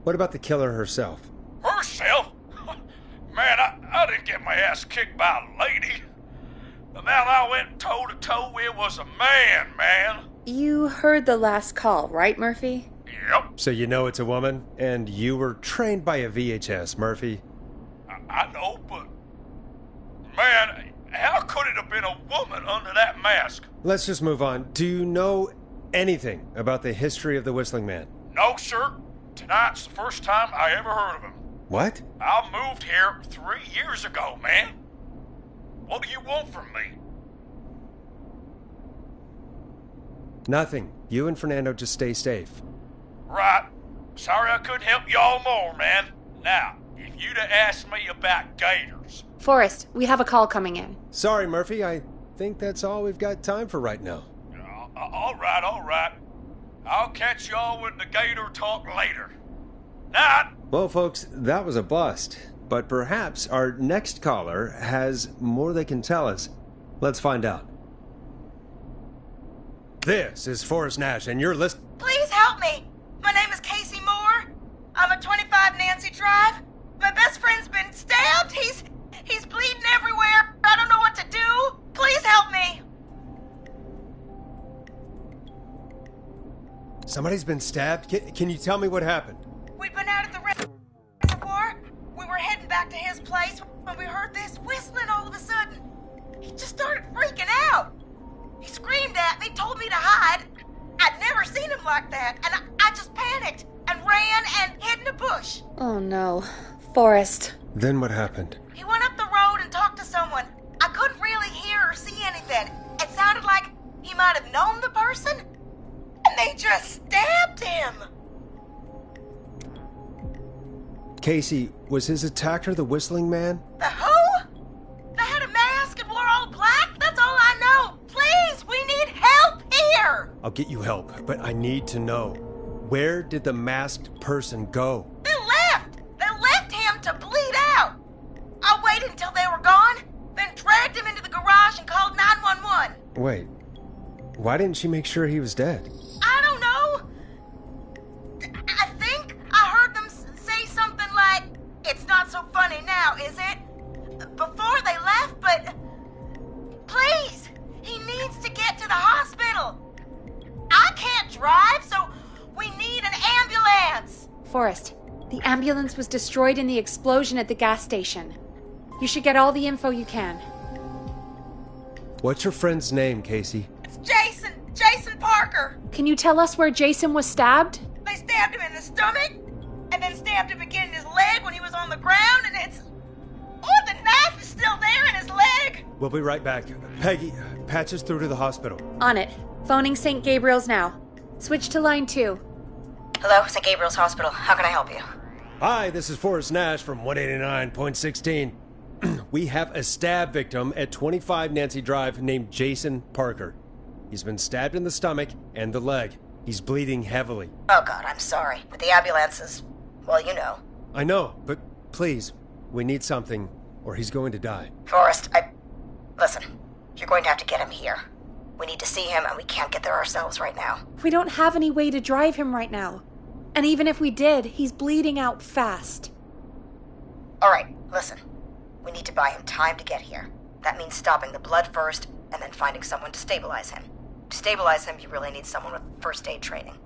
What about the killer herself? Herself? Man, I didn't get my ass kicked by a lady. The man I went toe-to-toe with was a man. You heard the last call, right, Murphy? Yep. So you know it's a woman, and you were trained by a VHS, Murphy. I know, but... Man, how could it have been a woman under that mask? Let's just move on. Do you know anything about the history of the Whistling Man? No, sir. Tonight's the first time I ever heard of him. What? I moved here 3 years ago, man. What do you want from me? Nothing. You and Fernando just stay safe. Right. Sorry I couldn't help y'all more, man. Now, if you'd have asked me about gators... Forrest, we have a call coming in. Sorry, Murphy. I think that's all we've got time for right now. All right. I'll catch y'all with the gator talk later. Night. Well, folks, that was a bust. But perhaps our next caller has more they can tell us. Let's find out. This is Forrest Nash, and you're listening... Please help me. My name is Casey Moore. I'm at 25 Nancy Drive. My best friend's been stabbed. He's bleeding everywhere. I don't know what to do. Please help me. Somebody's been stabbed? Can you tell me what happened? We'd been out at the reservoir. We were heading back to his place when we heard this whistling all of a sudden. He just started freaking out. He screamed at me, told me to hide. I'd never seen him like that, and I just panicked and ran and hid in a bush. Oh no. Forrest. Then what happened? He went up the road and talked to someone. I couldn't really hear or see anything. It sounded like he might have known the person, and they just stabbed him. Casey, was his attacker the Whistling Man? The who? They had a mask and wore all black? That's all I know. Please, we need help here. I'll get you help, but I need to know. Where did the masked person go? They left. They left him to bleed out. I waited until they were gone, then dragged him into the garage and called 911. Wait, why didn't she make sure he was dead? I don't know. I think I heard them say something like, "It's not so funny now, is it?" Before they left, but... Please! He needs to get to the hospital. I can't drive, so we need an ambulance. Forrest, the ambulance was destroyed in the explosion at the gas station. You should get all the info you can. What's your friend's name, Casey? It's Jason Parker. Can you tell us where Jason was stabbed? They stabbed him in the stomach, and then stabbed him again in his leg when he was on the ground, and it's... Oh, the knife is still there in his leg. We'll be right back. Peggy, patch us through to the hospital. On it. Phoning St. Gabriel's now. Switch to line 2. Hello, St. Gabriel's Hospital. How can I help you? Hi, this is Forrest Nash from 189.16. We have a stab victim at 25 Nancy Drive named Jason Parker. He's been stabbed in the stomach and the leg. He's bleeding heavily. Oh God, I'm sorry. But the ambulance is, well, you know. I know, but please, we need something, or he's going to die. Forrest, Listen, you're going to have to get him here. We need to see him, and we can't get there ourselves right now. We don't have any way to drive him right now. And even if we did, he's bleeding out fast. All right, listen. We need to buy him time to get here. That means stopping the blood first, and then finding someone to stabilize him. To stabilize him, you really need someone with first aid training.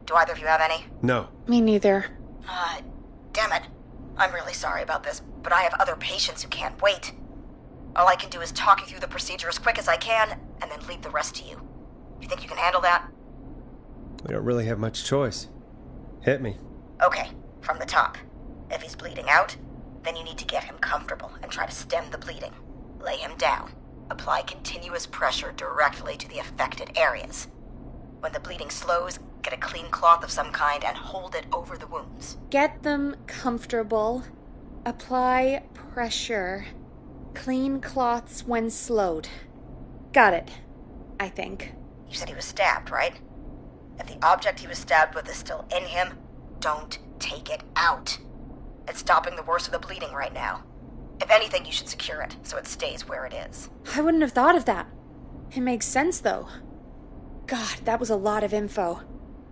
Do either of you have any? No. Me neither. Damn it. I'm really sorry about this, but I have other patients who can't wait. All I can do is talk you through the procedure as quick as I can, and then leave the rest to you. You think you can handle that? We don't really have much choice. Hit me. Okay, from the top. If he's bleeding out, then you need to get him comfortable and try to stem the bleeding. Lay him down. Apply continuous pressure directly to the affected areas. When the bleeding slows, get a clean cloth of some kind and hold it over the wounds. Get them comfortable. Apply pressure. Clean cloths when slowed. Got it, I think. You said he was stabbed, right? If the object he was stabbed with is still in him, don't take it out. It's stopping the worst of the bleeding right now. If anything, you should secure it so it stays where it is. I wouldn't have thought of that. It makes sense, though. God, that was a lot of info.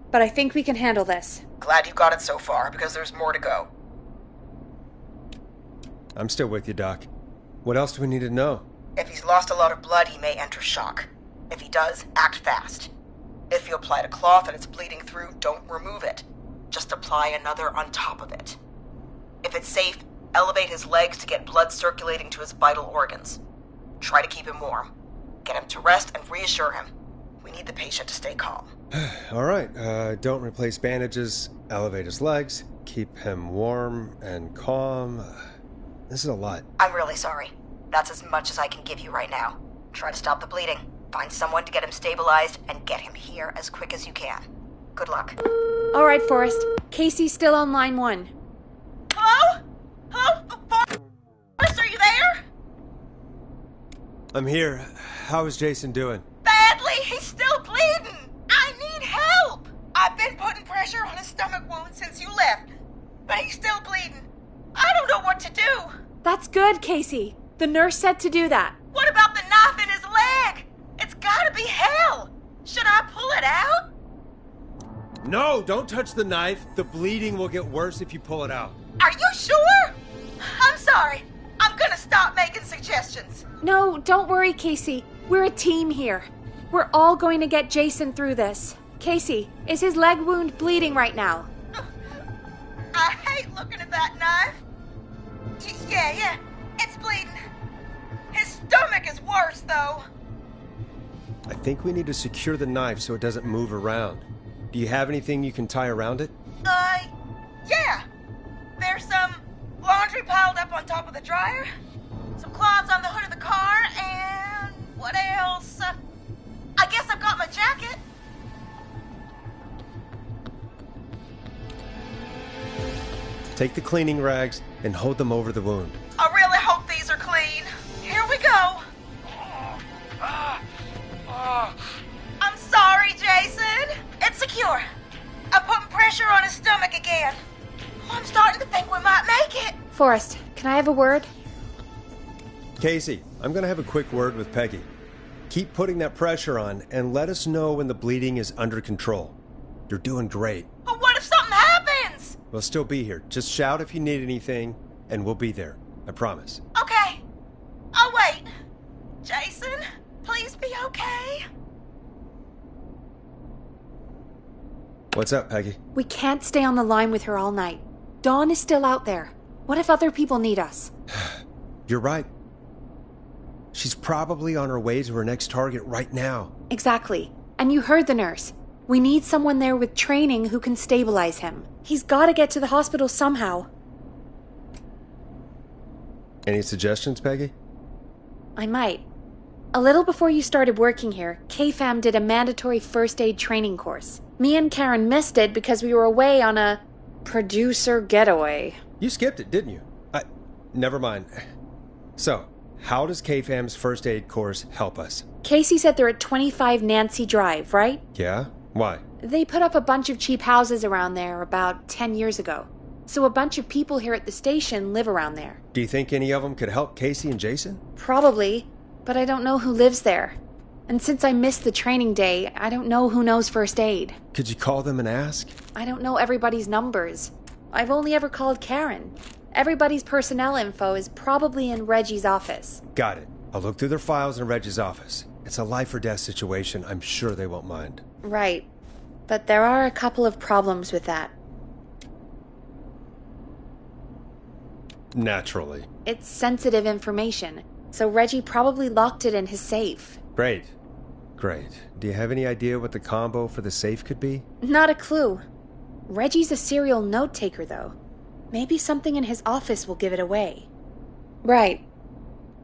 But I think we can handle this. Glad you got it so far, because there's more to go. I'm still with you, Doc. What else do we need to know? If he's lost a lot of blood, he may enter shock. If he does, act fast. If you applied a cloth and it's bleeding through, don't remove it. Just apply another on top of it. If it's safe, elevate his legs to get blood circulating to his vital organs. Try to keep him warm. Get him to rest and reassure him. We need the patient to stay calm. All right, don't replace bandages, elevate his legs, keep him warm and calm. This is a lot. I'm really sorry. That's as much as I can give you right now. Try to stop the bleeding. Find someone to get him stabilized and get him here as quick as you can. Good luck. All right, Forrest. Casey's still on line 1. Hello? Hello? Forrest, are you there? I'm here. How is Jason doing? Badly. He's still bleeding. I need help. I've been putting pressure on his stomach wound since you left, but he's still bleeding. I don't know what to do. That's good, Casey. The nurse said to do that. What about the knife in his leg? It's gotta be hell. Should I pull it out? No, don't touch the knife. The bleeding will get worse if you pull it out. Are you sure? I'm sorry. I'm gonna stop making suggestions. No, don't worry, Casey. We're a team here. We're all going to get Jason through this. Casey, is his leg wound bleeding right now? I hate looking at that knife. Yeah, it's bleeding. His stomach is worse, though. I think we need to secure the knife so it doesn't move around. Do you have anything you can tie around it? Yeah. There's some laundry piled up on top of the dryer, some cloths on the hood of the car, and what else? I guess I've got my jacket. Take the cleaning rags and hold them over the wound. I really hope these are clean. Here we go. I'm sorry, Jason. It's secure. I'm putting pressure on his stomach again. I'm starting to think we might make it. Forrest, can I have a word? Casey, I'm going to have a quick word with Peggy. Keep putting that pressure on and let us know when the bleeding is under control. You're doing great. But what if something happens? We'll still be here. Just shout if you need anything, and we'll be there. I promise. Okay. I'll wait. Jason, please be okay. What's up, Peggy? We can't stay on the line with her all night. Dawn is still out there. What if other people need us? You're right. She's probably on her way to her next target right now. Exactly. And you heard the nurse. We need someone there with training who can stabilize him. He's got to get to the hospital somehow. Any suggestions, Peggy? I might. A little before you started working here, KFAM did a mandatory first aid training course. Me and Karen missed it because we were away on a Producer getaway. You skipped it, didn't you? Never mind. So, how does KFAM's first aid course help us? Casey said they're at 25 Nancy Drive, right? Yeah? Why? They put up a bunch of cheap houses around there about 10 years ago. So a bunch of people here at the station live around there. Do you think any of them could help Casey and Jason? Probably, but I don't know who lives there. And since I missed the training day, I don't know who knows first aid. Could you call them and ask? I don't know everybody's numbers. I've only ever called Karen. Everybody's personnel info is probably in Reggie's office. Got it. I'll look through their files in Reggie's office. It's a life or death situation. I'm sure they won't mind. Right. But there are a couple of problems with that. Naturally. It's sensitive information, so Reggie probably locked it in his safe. Great. Do you have any idea what the combo for the safe could be? Not a clue. Reggie's a serial note-taker, though. Maybe something in his office will give it away. Right.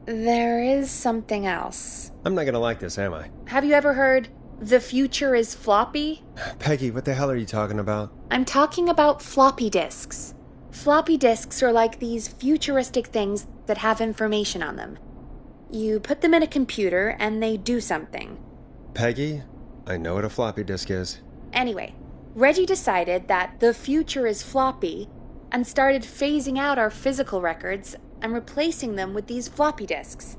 There is something else. I'm not gonna like this, am I? Have you ever heard, "The future is floppy"? Peggy, what the hell are you talking about? I'm talking about floppy disks. Floppy disks are like these futuristic things that have information on them. You put them in a computer and they do something. Peggy, I know what a floppy disk is. Anyway, Reggie decided that the future is floppy and started phasing out our physical records and replacing them with these floppy disks.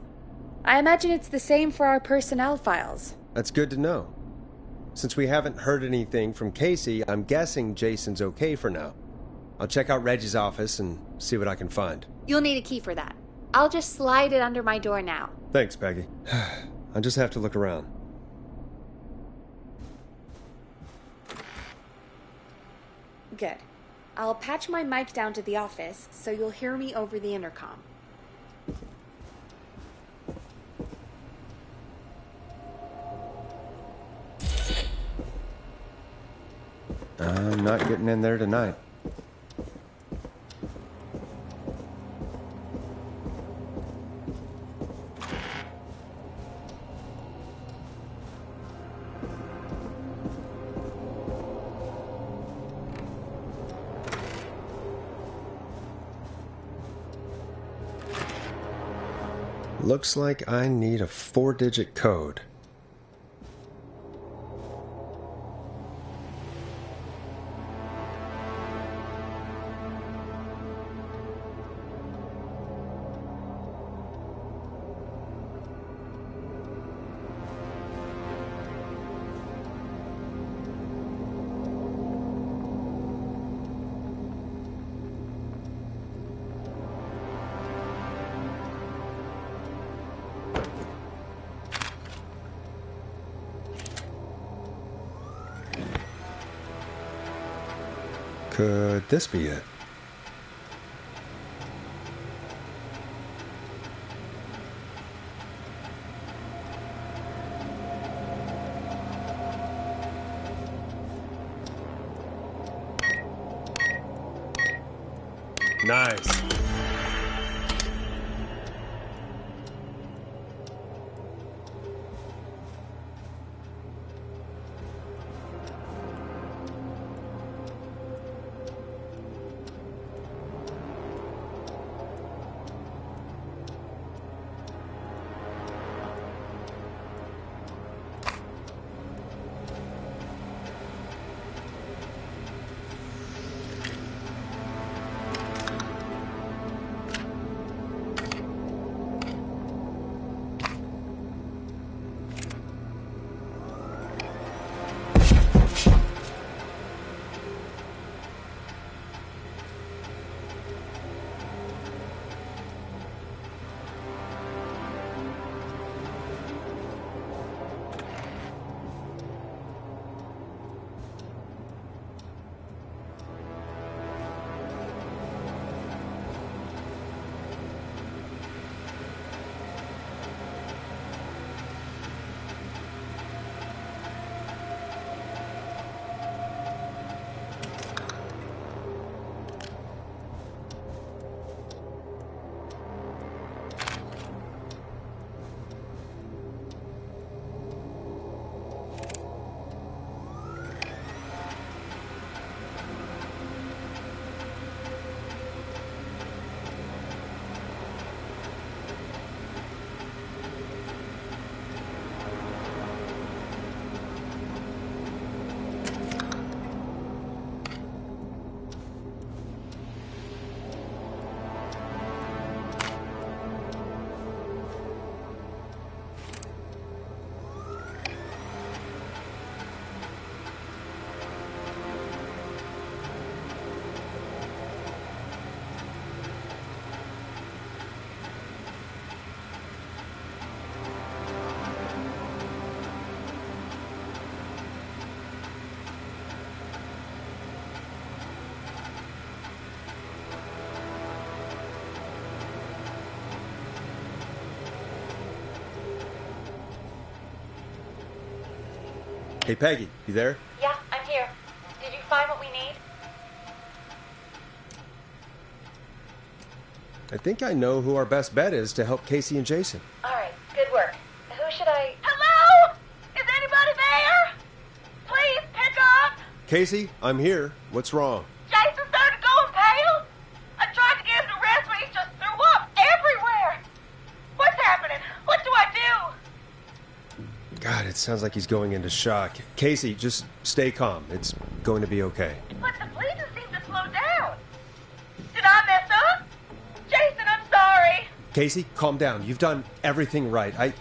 I imagine it's the same for our personnel files. That's good to know. Since we haven't heard anything from Casey, I'm guessing Jason's okay for now. I'll check out Reggie's office and see what I can find. You'll need a key for that. I'll just slide it under my door now. Thanks, Peggy. I'll just have to look around. Good. I'll patch my mic down to the office so you'll hear me over the intercom. I'm not getting in there tonight. Looks like I need a 4-digit code. Could this be it? Nice. Hey, Peggy, you there? Yeah, I'm here. Did you find what we need? I think I know who our best bet is to help Casey and Jason. All right, good work. Who should I... Hello? Is anybody there? Please pick up. Casey, I'm here. What's wrong? Jason started going pale. I tried to get him to rest, but he just threw up everywhere. What's happening? What do I do? God, it sounds like he's going into shock. Casey, just stay calm. It's going to be okay. But the bleeding seemed to slow down. Did I mess up? Jason, I'm sorry. Casey, calm down. You've done everything right. I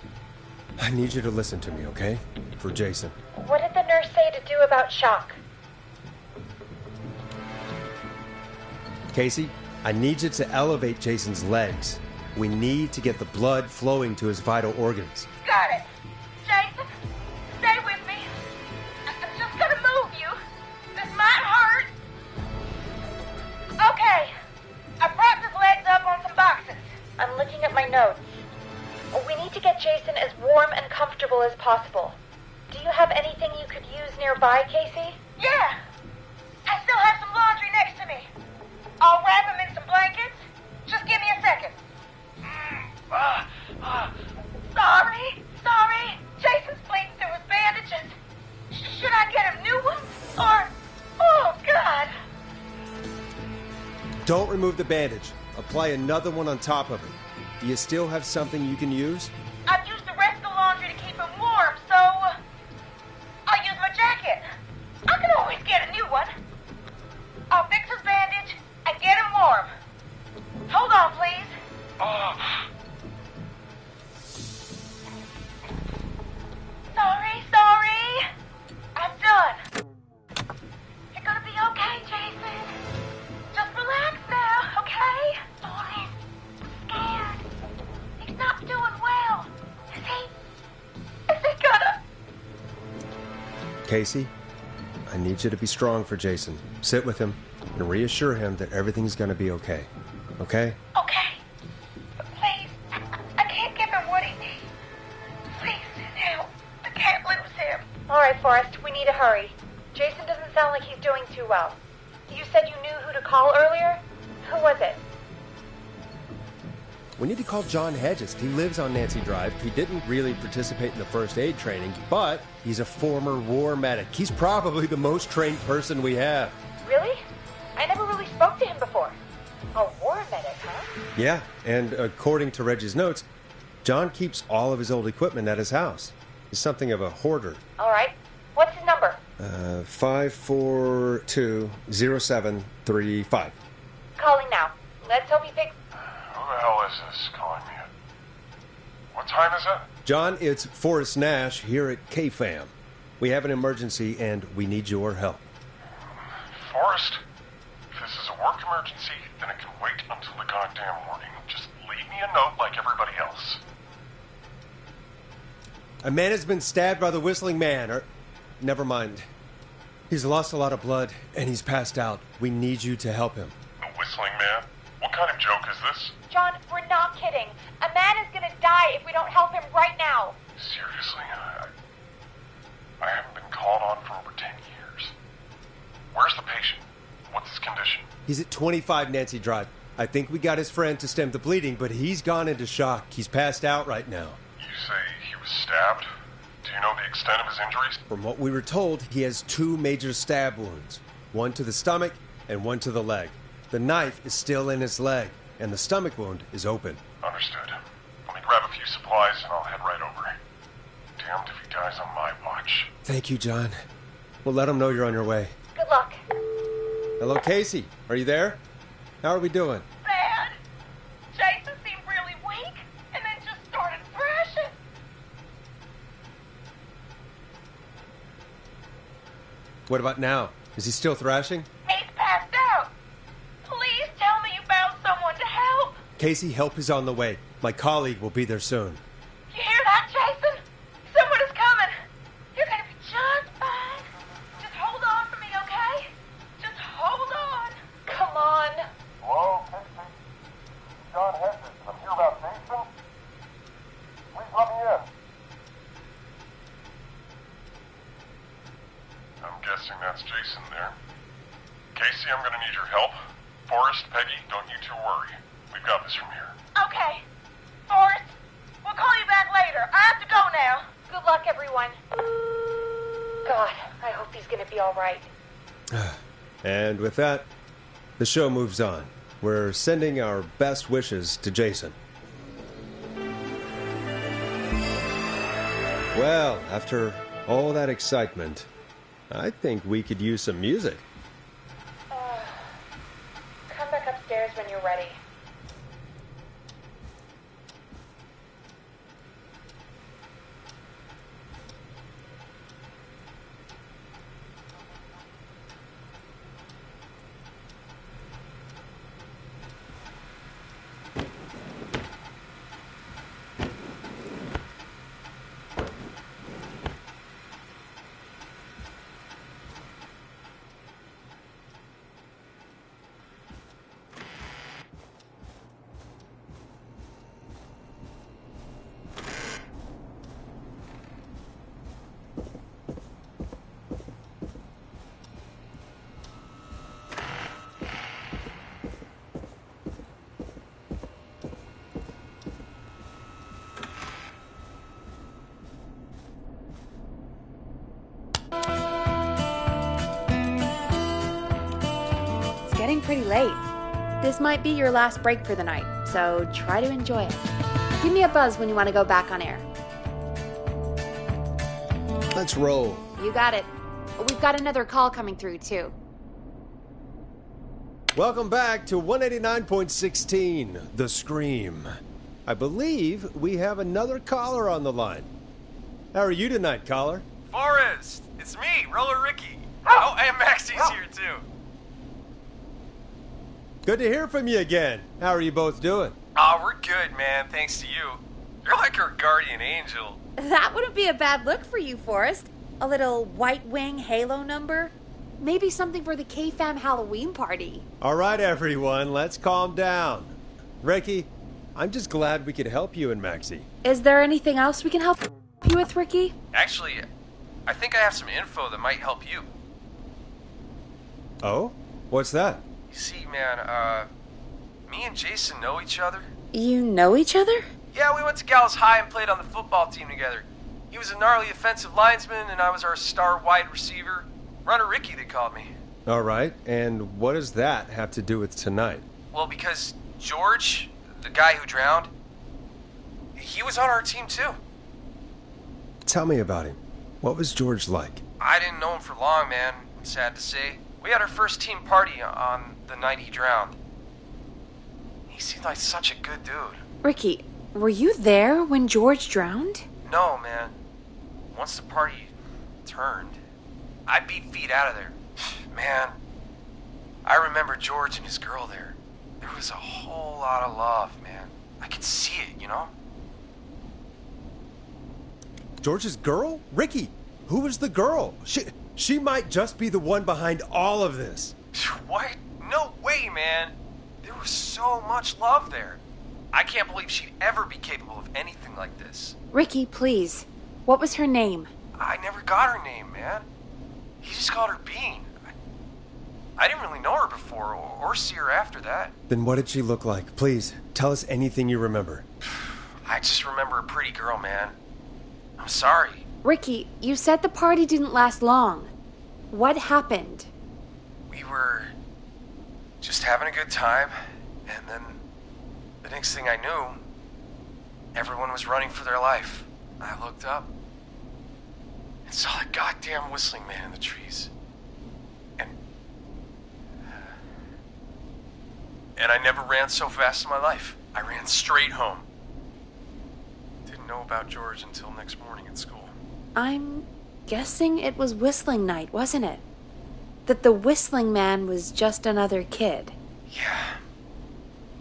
need you to listen to me, okay? For Jason. What did the nurse say to do about shock? Casey, I need you to elevate Jason's legs. We need to get the blood flowing to his vital organs. Got it. Jason, stay with me. I'm just gonna move you. This might hurt. Okay. I propped his legs up on some boxes. I'm looking at my notes. We need to get Jason as warm and comfortable as possible. Do you have anything you could use nearby, Casey? Yeah. I still have some laundry next to me. I'll wrap him in some blankets. Just give me a second. Sorry. Jason's bleeding through his bandages. Should I get him new ones? Or... Oh, God. Don't remove the bandage. Apply another one on top of it. Do you still have something you can use? I've used the rest of the laundry to keep him warm, so... I'll use my jacket. I can always get a new one. I'll fix his bandage and get him warm. Hold on, please. Sorry. I'm done. You're gonna be okay, Jason. Just relax now, okay? Oh, he's scared. He's not doing well. Is he gonna... Casey, I need you to be strong for Jason. Sit with him and reassure him that everything's going to be okay. Okay? Okay. But please, I can't give him what he needs. Please, now, I can't lose him. All right, Forrest, we need to hurry. Jason doesn't sound like he's doing too well. You said you knew who to call earlier? Who was it? We need to call John Hedges. He lives on Nancy Drive. He didn't really participate in the first aid training, but he's a former war medic. He's probably the most trained person we have. Really? I never really spoke to him before. A war medic, huh? Yeah, and according to Reggie's notes, John keeps all of his old equipment at his house. He's something of a hoarder. All right. What's his number? 5420735. Calling now. Let's hope he picks... Who the hell is this calling me? What time is it? John, it's Forrest Nash here at KFAM. We have an emergency and we need your help. Forrest, if this is a work emergency, then it can wait until the goddamn morning. Just leave me a note like everybody else. A man has been stabbed by the Whistling Man, or... Never mind. He's lost a lot of blood and he's passed out. We need you to help him. The Whistling Man? What kind of joke is this? John, we're not kidding. A man is gonna die if we don't help him right now. Seriously, I haven't been called on for over 10 years. Where's the patient? What's his condition? He's at 25 Nancy Drive. I think we got his friend to stem the bleeding, but he's gone into shock. He's passed out right now. You say he was stabbed? Do you know the extent of his injuries? From what we were told, he has 2 major stab wounds. One to the stomach and one to the leg. The knife is still in his leg, and the stomach wound is open. Understood. Let me grab a few supplies and I'll head right over. Damned if he dies on my watch. Thank you, John. We'll let him know you're on your way. Good luck. Hello, Casey. Are you there? How are we doing? Bad. Jason seemed really weak and then just started thrashing. What about now? Is he still thrashing? He's passed out. Please tell me you found someone to help. Casey, help is on the way. My colleague will be there soon. You hear that, Jason? Someone is coming. You're gonna be just fine. Just hold on for me, okay? Just hold on. Come on. Hello, Casey? John Hedges. I'm here about Jason. Please let me in. guessing that's Jason there. Casey, I'm gonna need your help. Forrest, Peggy, don't you two worry. We've got this from here. Okay. Forrest, we'll call you back later. I have to go now. Good luck, everyone. God, I hope he's gonna be all right. And with that, the show moves on. We're sending our best wishes to Jason. Well, after all that excitement, I think we could use some music. Come back upstairs when you're ready. Getting pretty late. This might be your last break for the night, so try to enjoy it. Give me a buzz when you want to go back on air. Let's roll. You got it. We've got another call coming through, too. Welcome back to 189.16, The Scream. I believe we have another caller on the line. How are you tonight, caller? Forrest, it's me, Roller Ricky. Oh, and Maxie's here too. Good to hear from you again. How are you both doing? Oh, we're good, man, thanks to you. You're like our guardian angel. That wouldn't be a bad look for you, Forrest. A little white wing halo number. Maybe something for the K-Fam Halloween party. All right, everyone, let's calm down. Ricky, I'm just glad we could help you and Maxie. Is there anything else we can help you with, Ricky? Actually, I think I have some info that might help you. Oh? What's that? You see, man, me and Jason know each other. You know each other? Yeah, we went to Gallows High and played on the football team together. He was a gnarly offensive linesman, and I was our star wide receiver. Runner Ricky, they called me. All right, and what does that have to do with tonight? Well, because George, the guy who drowned, he was on our team too. Tell me about him. What was George like? I didn't know him for long, man, sad to say. We had our first team party on the night he drowned. He seemed like such a good dude. Ricky, were you there when George drowned? No, man. Once the party turned, I beat feet out of there. Man, I remember George and his girl there. There was a whole lot of love, man. I could see it, you know? George's girl? Ricky, who was the girl? She might just be the one behind all of this. What? No way, man. There was so much love there. I can't believe she'd ever be capable of anything like this. Ricky, please. What was her name? I never got her name, man. He just called her Bean. I didn't really know her before or see her after that. Then what did she look like? Please, tell us anything you remember. I just remember a pretty girl, man. I'm sorry. Ricky, you said the party didn't last long. What happened? We were just having a good time, and then the next thing I knew, everyone was running for their life. I looked up and saw that goddamn whistling man in the trees. And I never ran so fast in my life. I ran straight home. Didn't know about George until next morning at school. I'm guessing it was whistling night, wasn't it? That the whistling man was just another kid. Yeah.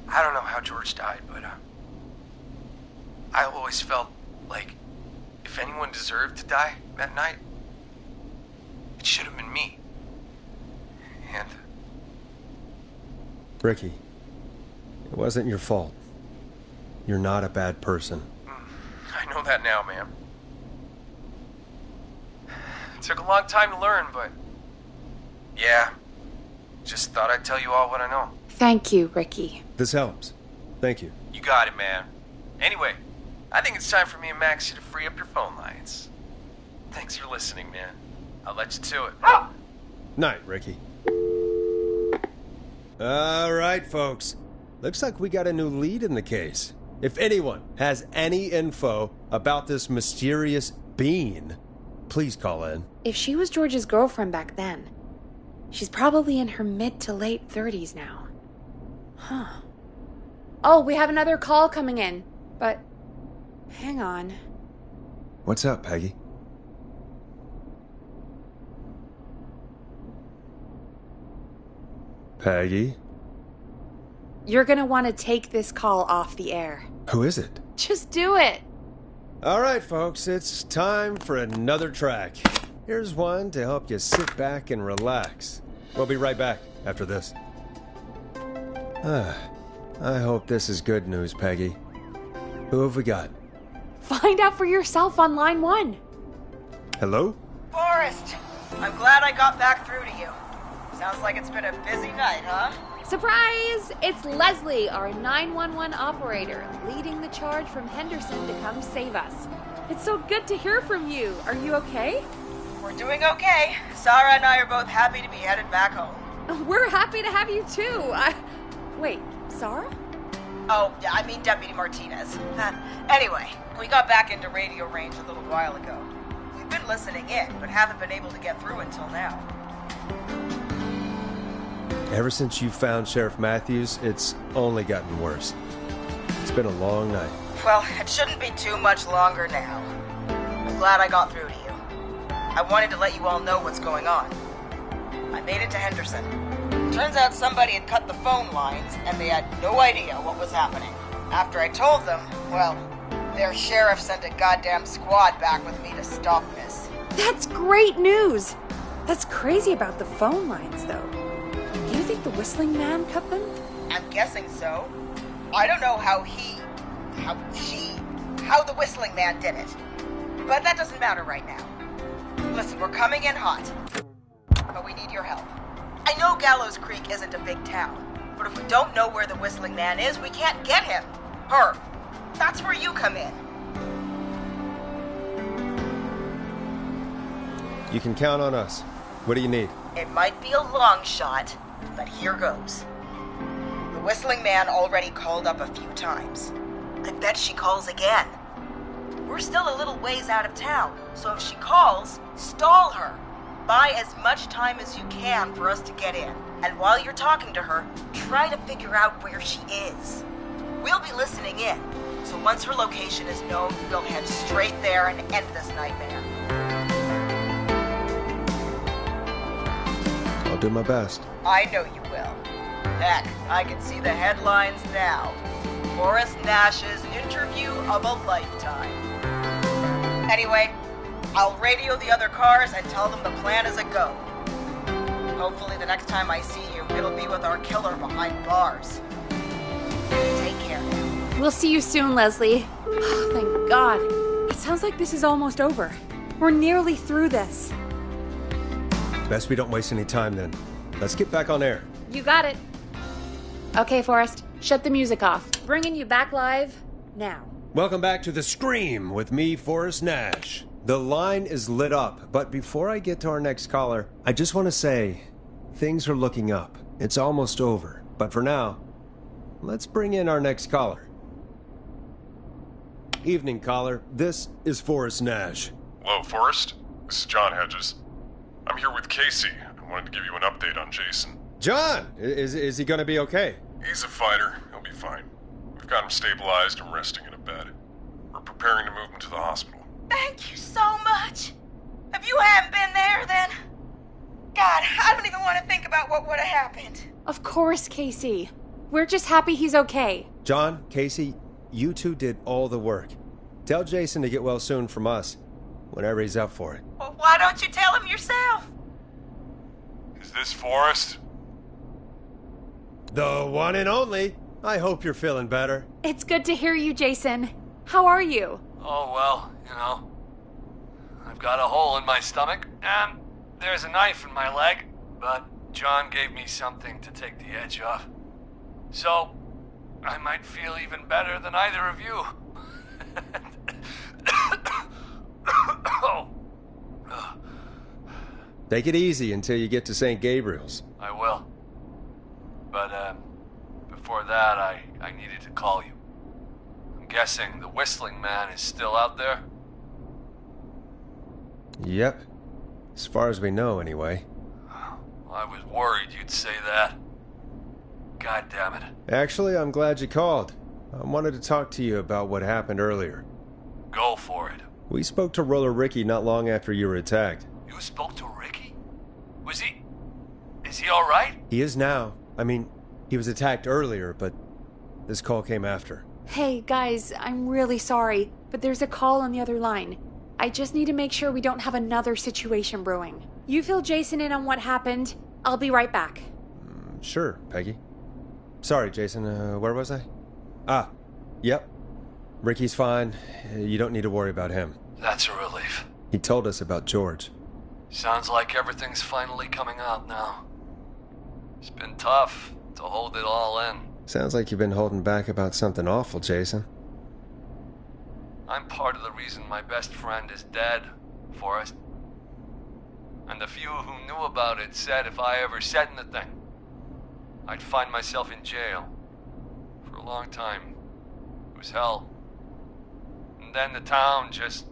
I don't know how George died, but I always felt like if anyone deserved to die that night, it should have been me. And Ricky, it wasn't your fault. You're not a bad person. I know that now, man. It took a long time to learn, but Yeah. Just thought I'd tell you all what I know. Thank you, Ricky. This helps. Thank you. You got it, man. Anyway, I think it's time for me and Maxie to free up your phone lines. Thanks for listening, man. I'll let you to it. Night, Ricky. All right, folks. Looks like we got a new lead in the case. If anyone has any info about this mysterious being, please call in. If she was George's girlfriend back then, she's probably in her mid to late 30s now. Huh. Oh, we have another call coming in, but hang on. What's up, Peggy? Peggy? You're gonna want to take this call off the air. Who is it? Just do it. All right, folks, it's time for another track. Here's one to help you sit back and relax. We'll be right back after this. I hope this is good news, Peggy. Who have we got? Find out for yourself on line 1. Hello? Forrest, I'm glad I got back through to you. Sounds like it's been a busy night, huh? Surprise! It's Leslie, our 911 operator, leading the charge from Henderson to come save us. It's so good to hear from you. Are you okay? We're doing okay. Sarah and I are both happy to be headed back home. We're happy to have you too. Wait, Sarah? Oh, yeah, I mean Deputy Martinez. Anyway, we got back into radio range a little while ago. We've been listening in, but haven't been able to get through until now. Ever since you found Sheriff Matthews, it's only gotten worse. It's been a long night. Well, it shouldn't be too much longer now. I'm glad I got through to you. I wanted to let you all know what's going on. I made it to Henderson. Turns out somebody had cut the phone lines, and they had no idea what was happening. After I told them, well, their sheriff sent a goddamn squad back with me to stop this. That's great news! That's crazy about the phone lines, though. Do you think the Whistling Man cut them? I'm guessing so. I don't know how the Whistling Man did it. But that doesn't matter right now. Listen, we're coming in hot. But we need your help. I know Gallows Creek isn't a big town, but if we don't know where the Whistling Man is, we can't get him. Her. That's where you come in. You can count on us. What do you need? It might be a long shot, but here goes. The Whistling Man already called up a few times. I bet she calls again. We're still a little ways out of town, so if she calls, stall her. Buy as much time as you can for us to get in. And while you're talking to her, try to figure out where she is. We'll be listening in, so once her location is known, we'll head straight there and end this nightmare. I'll do my best. I know you will. Heck, I can see the headlines now. Forrest Nash's interview of a lifetime. Anyway, I'll radio the other cars and tell them the plan is a go. Hopefully the next time I see you, it'll be with our killer behind bars. Take care now. We'll see you soon, Leslie. Oh, thank God. It sounds like this is almost over. We're nearly through this. Best we don't waste any time then. Let's get back on air. You got it. Okay, Forrest, shut the music off. Bringing you back live now. Welcome back to The Scream with me, Forrest Nash. The line is lit up, but before I get to our next caller, I just want to say, things are looking up. It's almost over, but for now, let's bring in our next caller. Evening, caller. This is Forrest Nash. Hello, Forrest. This is John Hedges. I'm here with Casey. I wanted to give you an update on Jason. John! Is he going to be okay? He's a fighter. He'll be fine. We've got him stabilized and resting in a bed. We're preparing to move him to the hospital. Thank you so much. If you hadn't been there, then... God, I don't even want to think about what would have happened. Of course, Casey. We're just happy he's okay. John, Casey, you two did all the work. Tell Jason to get well soon from us, whenever he's up for it. Well, why don't you tell him yourself? Is this Forrest? The one and only. I hope you're feeling better. It's good to hear you, Jason. How are you? Oh, well, you know. I've got a hole in my stomach, and there's a knife in my leg. but John gave me something to take the edge off. So, I might feel even better than either of you. Take it easy until you get to St. Gabriel's. I will. But, before that, I needed to call you. I'm guessing the Whistling Man is still out there? Yep. As far as we know, anyway. I was worried you'd say that. God damn it. Actually, I'm glad you called. I wanted to talk to you about what happened earlier. Go for it. We spoke to Roller Ricky not long after you were attacked. You spoke to Ricky? Is he alright? He is now. I mean, he was attacked earlier, but this call came after. Hey, guys, I'm really sorry, but there's a call on the other line. I just need to make sure we don't have another situation brewing. You fill Jason in on what happened. I'll be right back. Sure, Peggy. Sorry, Jason, where was I? Yep. Ricky's fine. You don't need to worry about him. That's a relief. He told us about George. Sounds like everything's finally coming out now. It's been tough to hold it all in. Sounds like you've been holding back about something awful, Jason. I'm part of the reason my best friend is dead, Forrest. And the few who knew about it said if I ever said anything, I'd find myself in jail. For a long time. It was hell. And then the town just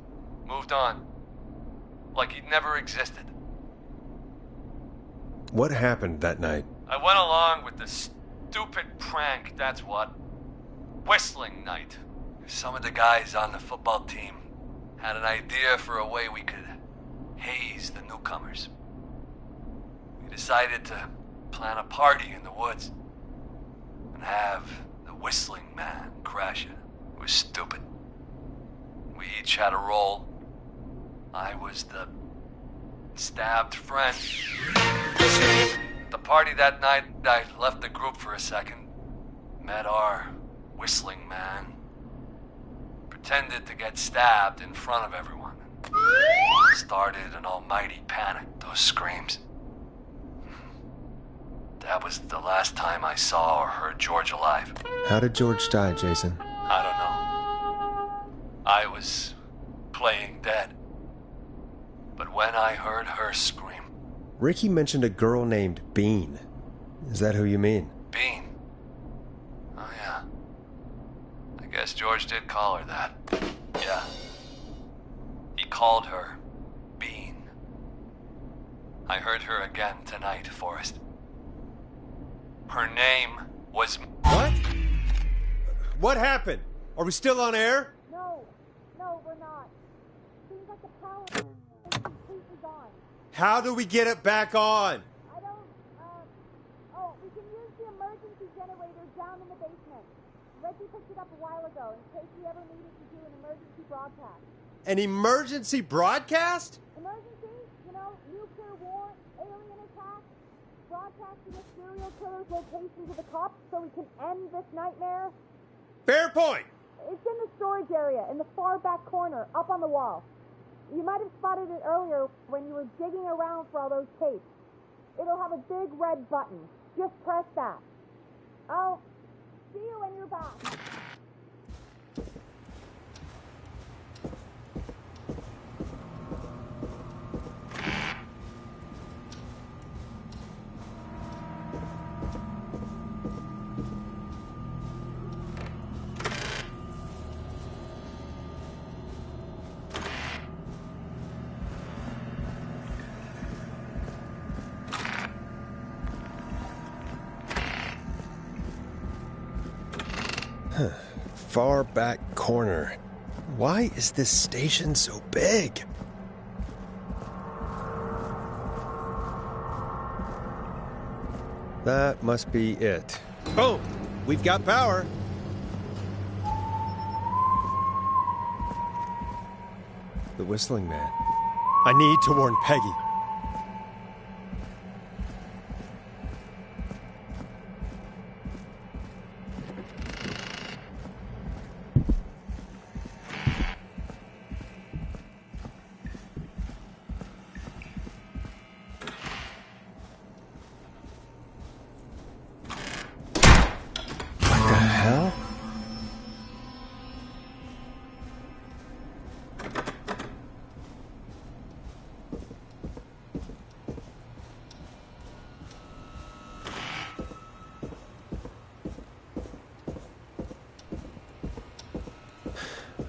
moved on. Like he'd never existed. What happened that night? I went along with the stupid prank, that's what. Whistling night. Some of the guys on the football team had an idea for a way we could haze the newcomers. We decided to plan a party in the woods and have the Whistling Man crash it. It was stupid. We each had a role. I was the stabbed friend. At the party that night, I left the group for a second. Met our Whistling Man. Pretended to get stabbed in front of everyone. Started an almighty panic, those screams. That was the last time I saw or heard George alive. How did George die, Jason? I don't know. I was playing dead. But when I heard her scream... Ricky mentioned a girl named Bean. Is that who you mean? Bean? Oh, yeah. I guess George did call her that. Yeah. He called her Bean. I heard her again tonight, Forrest. Her name was... What? What happened? Are we still on air? No, we're not. Seems like the power is completely gone. How do we get it back on? I don't, we can use the emergency generator down in the basement. Reggie picked it up a while ago in case we ever needed to do an emergency broadcast. An emergency broadcast? Emergency? You know, nuclear war, alien attack, broadcasting the serial killer's location to the cops so we can end this nightmare. Fair point. It's in the storage area, in the far back corner, up on the wall. You might have spotted it earlier when you were digging around for all those tapes. It'll have a big red button. Just press that. I'll see you when you're back. Far back corner. Why is this station so big? That must be it. Boom! We've got power. The Whistling Man. I need to warn Peggy.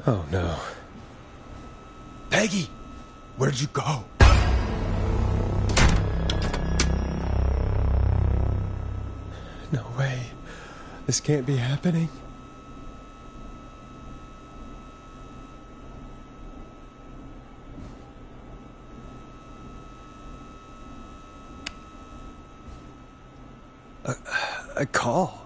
Oh no. Peggy! Where'd you go? No way. This can't be happening. A call.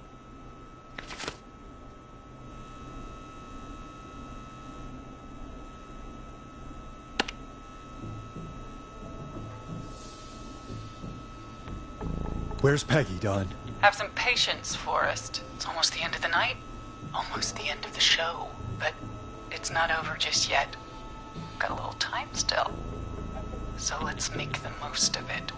Where's Peggy, Don? Have some patience, Forrest. It's almost the end of the night. Almost the end of the show. But it's not over just yet. Got a little time still. So let's make the most of it.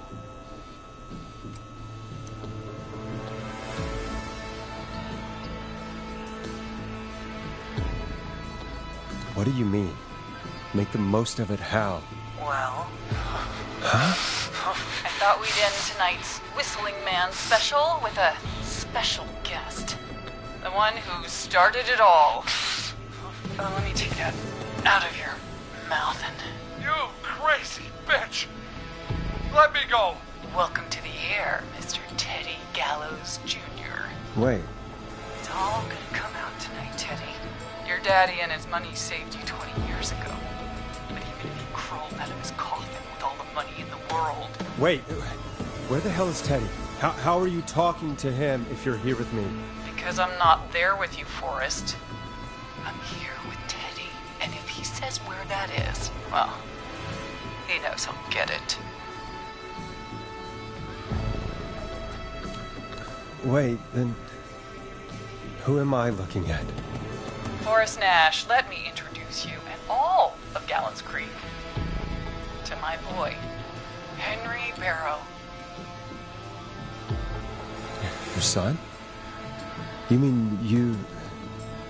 What do you mean? Make the most of it how? Well... Huh? I thought we'd end tonight's Whistling Man special with a special guest. The one who started it all. Let me take that out of your mouth and... You crazy bitch! Let me go! Welcome to the air, Mr. Teddy Gallows Jr. Wait. It's all gonna come out tonight, Teddy. Your daddy and his money saved you 20 years ago. But even if he crawled out of his coffin with all the money in the world... Wait, where the hell is Teddy? How are you talking to him if you're here with me? Because I'm not there with you, Forrest. I'm here with Teddy. And if he says where that is, well, he knows he'll get it. Wait, then... Who am I looking at? Forrest Nash, let me introduce you and all of Gallows Creek to my boy, Henry Barrow. Your son? You mean you...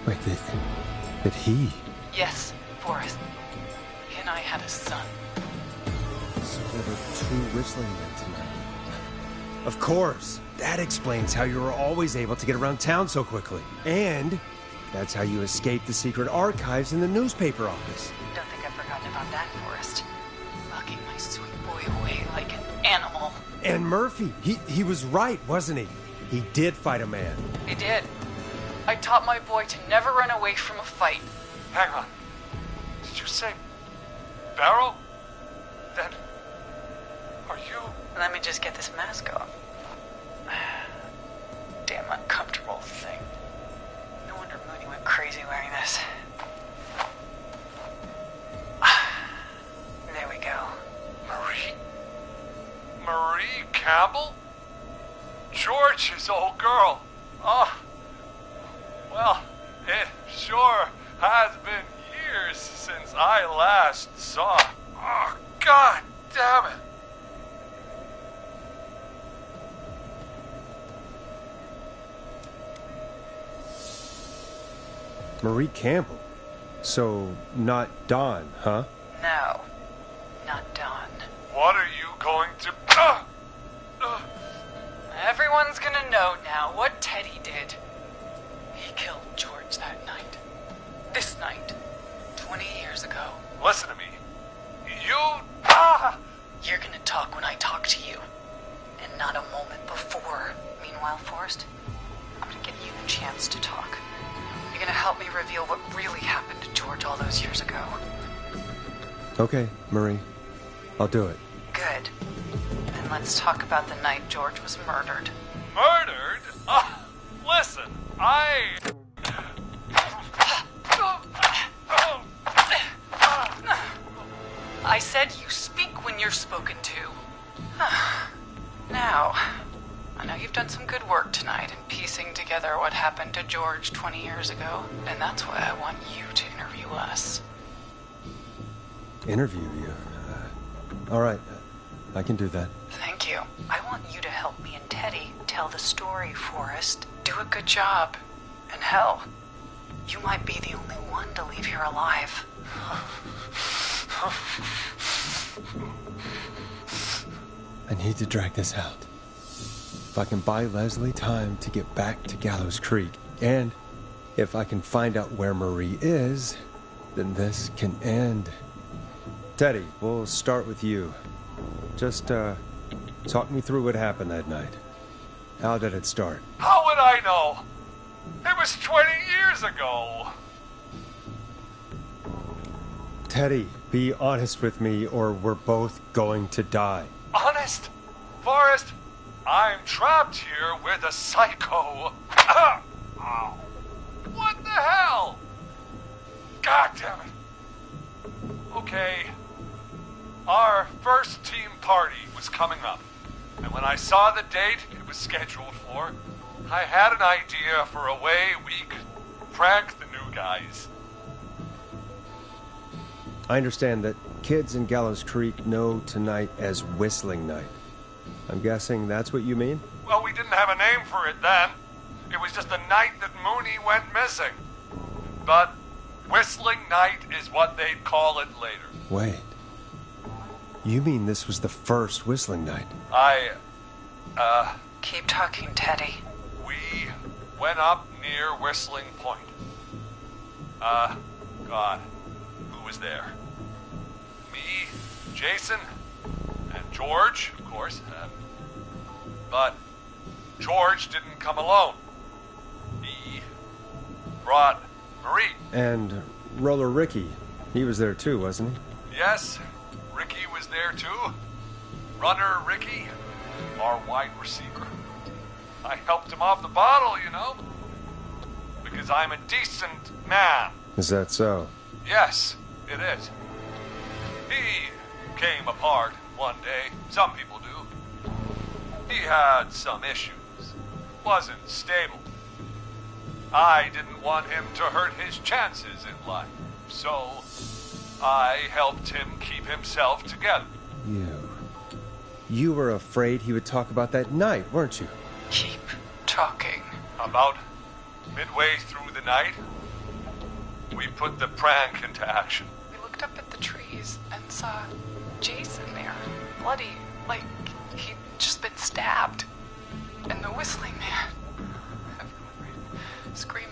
Wait, that he... Yes, Forrest. He and I had a son. So there were two whistling men tonight. Of course! That explains how you were always able to get around town so quickly. And that's how you escaped the secret archives in the newspaper office. Don't think I've forgotten about that, Forrest. Locking my sweet boy away like an animal. And Murphy, he was right, wasn't he? He did fight a man. He did. I taught my boy to never run away from a fight. Hang on. Did you say Barrow? Then are you... Let me just get this mask off. Damn uncomfortable thing. No wonder Mooney went crazy wearing this. There we go. Marie Campbell? George's old girl. Oh, well, it sure has been years since I last saw. Oh, God damn it. Marie Campbell. So, not Dawn, huh? No, not Dawn. What are you going to... Everyone's gonna know now what Teddy did. He killed George that night. This night. 20 years ago. Listen to me. You... You're gonna talk when I talk to you. And not a moment before. Meanwhile, Forrest, I'm gonna give you the chance to talk. You're gonna help me reveal what really happened to George all those years ago. Okay, Marie. I'll do it. Good. Then let's talk about the night George was murdered. Murdered? Listen, I said you speak when you're spoken to. Now, I know you've done some good work tonight in piecing together what happened to George 20 years ago, and that's why I want you to interview us. Interview you? All right. I can do that. Thank you. I want you to help me and Teddy tell the story, Forrest. Do a good job. And hell, you might be the only one to leave here alive. I need to drag this out. If I can buy Leslie time to get back to Gallows Creek, and if I can find out where Marie is, then this can end. Teddy, we'll start with you. Just, talk me through what happened that night. How did it start? How would I know? It was 20 years ago. Teddy, be honest with me or we're both going to die. Honest? Forrest, I'm trapped here with a psycho. Ow. What the hell? God damn it. Okay. Our first team party was coming up. And when I saw the date it was scheduled for, I had an idea for a way we could prank the new guys. I understand that kids in Gallows Creek know tonight as Whistling Night. I'm guessing that's what you mean? Well, we didn't have a name for it then. It was just the night that Mooney went missing. But Whistling Night is what they'd call it later. Wait. You mean this was the first Whistling Night? Keep talking, Teddy. We went up near Whistling Point. God, who was there? Me, Jason, and George, of course. But George didn't come alone. He brought Marie. And Roller Ricky. He was there too, wasn't he? Yes, Ricky was there too. Runner Ricky, our wide receiver. I helped him off the bottle, you know. Because I'm a decent man. Is that so? Yes, it is. He came apart one day. Some people do. He had some issues. Wasn't stable. I didn't want him to hurt his chances in life. So, I helped him keep himself together. You were afraid he would talk about that night, weren't you? Keep talking. About midway through the night, we put the prank into action. We looked up at the trees and saw Jason there, bloody, like he'd just been stabbed. And the Whistling Man, screaming.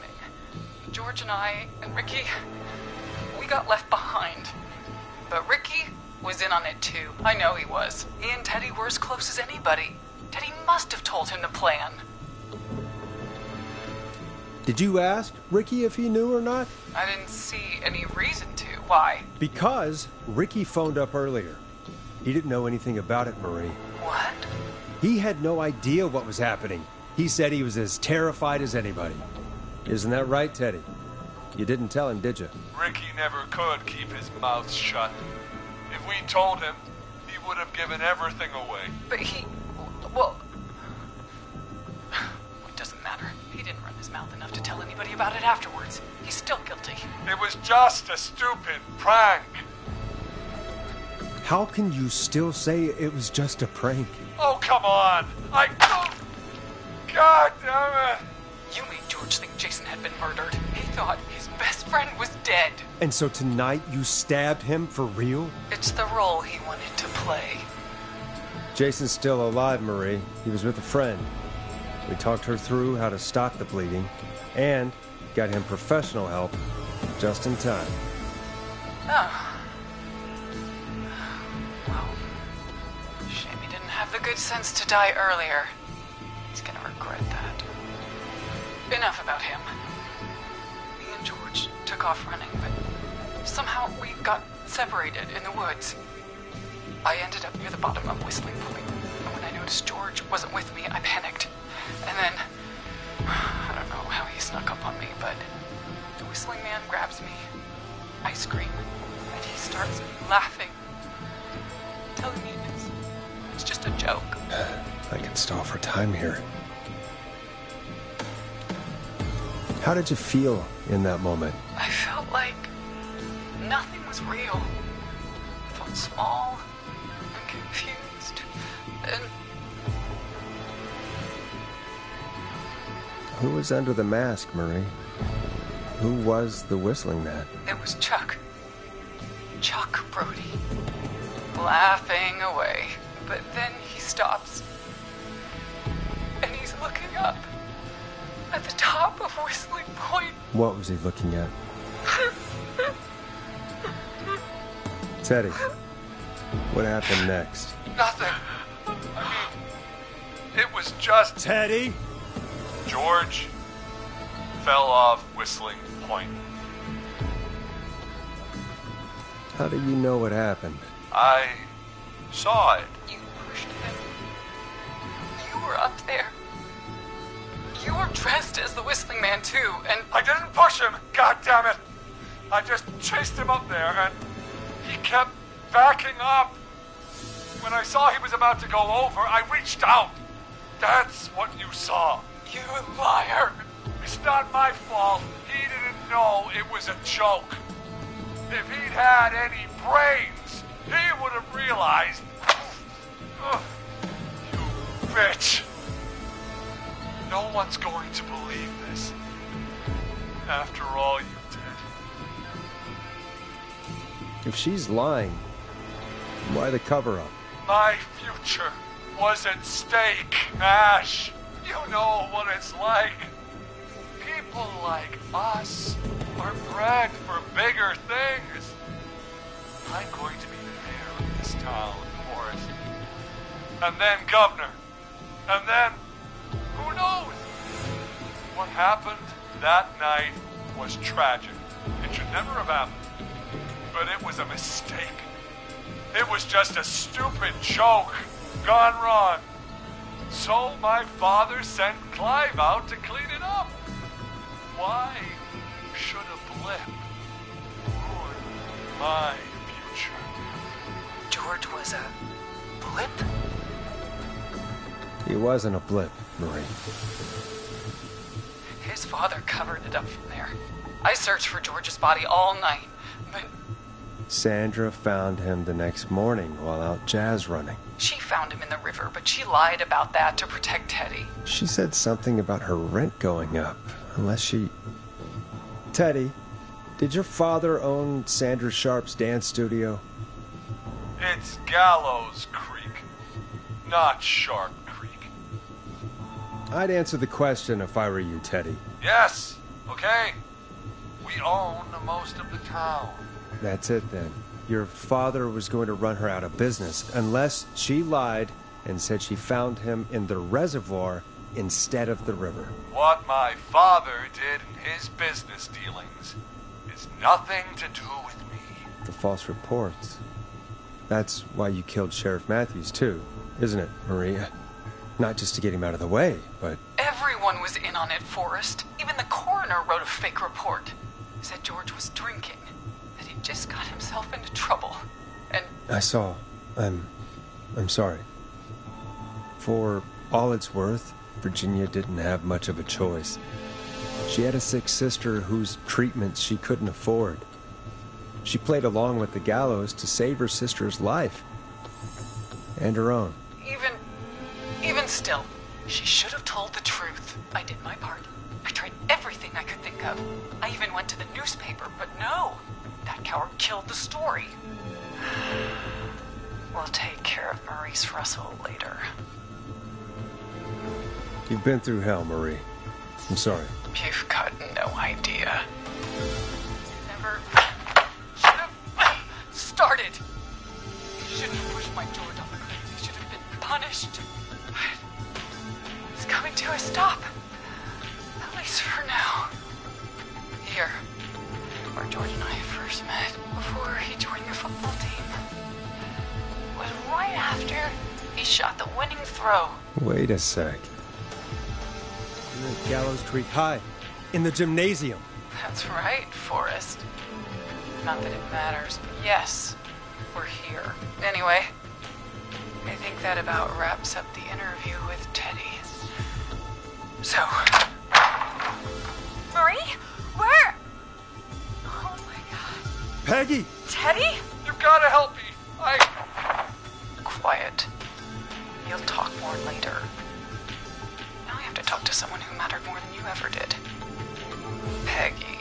George and I and Ricky, we got left behind. But Ricky was in on it too. I know he was. He and Teddy were as close as anybody. Teddy must have told him the plan. Did you ask Ricky if he knew or not? I didn't see any reason to. Why? Because Ricky phoned up earlier. He didn't know anything about it, Marie. What? He had no idea what was happening. He said he was as terrified as anybody. Isn't that right, Teddy? You didn't tell him, did you? Ricky never could keep his mouth shut. If we told him, he would have given everything away. But well, it doesn't matter. He didn't run his mouth enough to tell anybody about it afterwards. He's still guilty. It was just a stupid prank. How can you still say it was just a prank? Oh, come on. God damn it. You made George think Jason had been murdered. He thought his best friend was dead. And so tonight you stabbed him for real? It's the role he wanted to play. Jason's still alive, Marie. He was with a friend. We talked her through how to stop the bleeding and got him professional help just in time. Oh. Well, shame he didn't have the good sense to die earlier. He's gonna regret that. Enough about him. Me and George took off running, but somehow we got separated in the woods. I ended up near the bottom of Whistling Point, and when I noticed George wasn't with me, I panicked. And then, I don't know how he snuck up on me, but the Whistling Man grabs me. I scream, and he starts laughing, telling me it's just a joke. I can stall for time here. How did you feel in that moment? I felt like nothing was real. I felt small and confused. And Who was under the mask, Marie? Who was the Whistling Man? it was Chuck. Chuck Brody. Laughing away. But then he stops. And he's looking up. At the top of Whistling Point. What was he looking at? Teddy, what happened next? Nothing. It was just... Teddy? George fell off Whistling Point. How do you know what happened? I saw it. You pushed him. You were up there. You were dressed as the Whistling Man, too, and... I didn't push him, God damn it! I just chased him up there, and he kept backing up. When I saw he was about to go over, I reached out. That's what you saw. You liar! It's not my fault. He didn't know it was a joke. If he'd had any brains, he would have realized. You bitch. No one's going to believe this. After all you did. If she's lying, why the cover-up? My future was at stake, Ash. You know what it's like. People like us are bred for bigger things. I'm going to be the mayor of this town, Forrest. And then governor. And then, who knows? What happened that night was tragic. It should never have happened. But it was a mistake. It was just a stupid joke gone wrong. So my father sent Clive out to clean it up. Why should a blip ruin my future? George was a blip? He wasn't a blip, Marie. His father covered it up from there. I searched for George's body all night, but... Sandra found him the next morning while out jazz running. She found him in the river, but she lied about that to protect Teddy. She said something about her rent going up, unless she... Teddy, did your father own Sandra Sharp's dance studio? It's Gallows Creek, not Sharp Creek. I'd answer the question if I were you, Teddy. Yes, okay. We own most of the town. That's it then. Your father was going to run her out of business unless she lied and said she found him in the reservoir instead of the river. What my father did in his business dealings is nothing to do with me. The false reports. That's why you killed Sheriff Matthews too, isn't it, Maria? Not just to get him out of the way, but... Everyone was in on it, Forrest. Even the coroner wrote a fake report. Said George was drinking. That he just got himself into trouble. And... I saw. I'm sorry. For all it's worth, Virginia didn't have much of a choice. She had a sick sister whose treatment she couldn't afford. She played along with the gallows to save her sister's life. And her own. Even still, she should have told the truth. I did my part. I tried everything I could think of. I even went to the newspaper, but no. That coward killed the story. We'll take care of Maurice Russell later. You've been through hell, Marie. I'm sorry. You've got no idea. Never should have started. You shouldn't have pushed my George off the cliff. He should have been punished. It's coming to a stop. At least for now. Here, where George and I first met, before he joined your football team, was right after he shot the winning throw. Wait a sec. You're at Gallows Creek High, in the gymnasium. That's right, Forrest. Not that it matters, but yes, we're here. Anyway, I think that about wraps up the interview with Teddy. So... Marie? Where? Oh my god. Peggy! Teddy? You've got to help me. Quiet. You'll talk more later. Now I have to talk to someone who mattered more than you ever did. Peggy.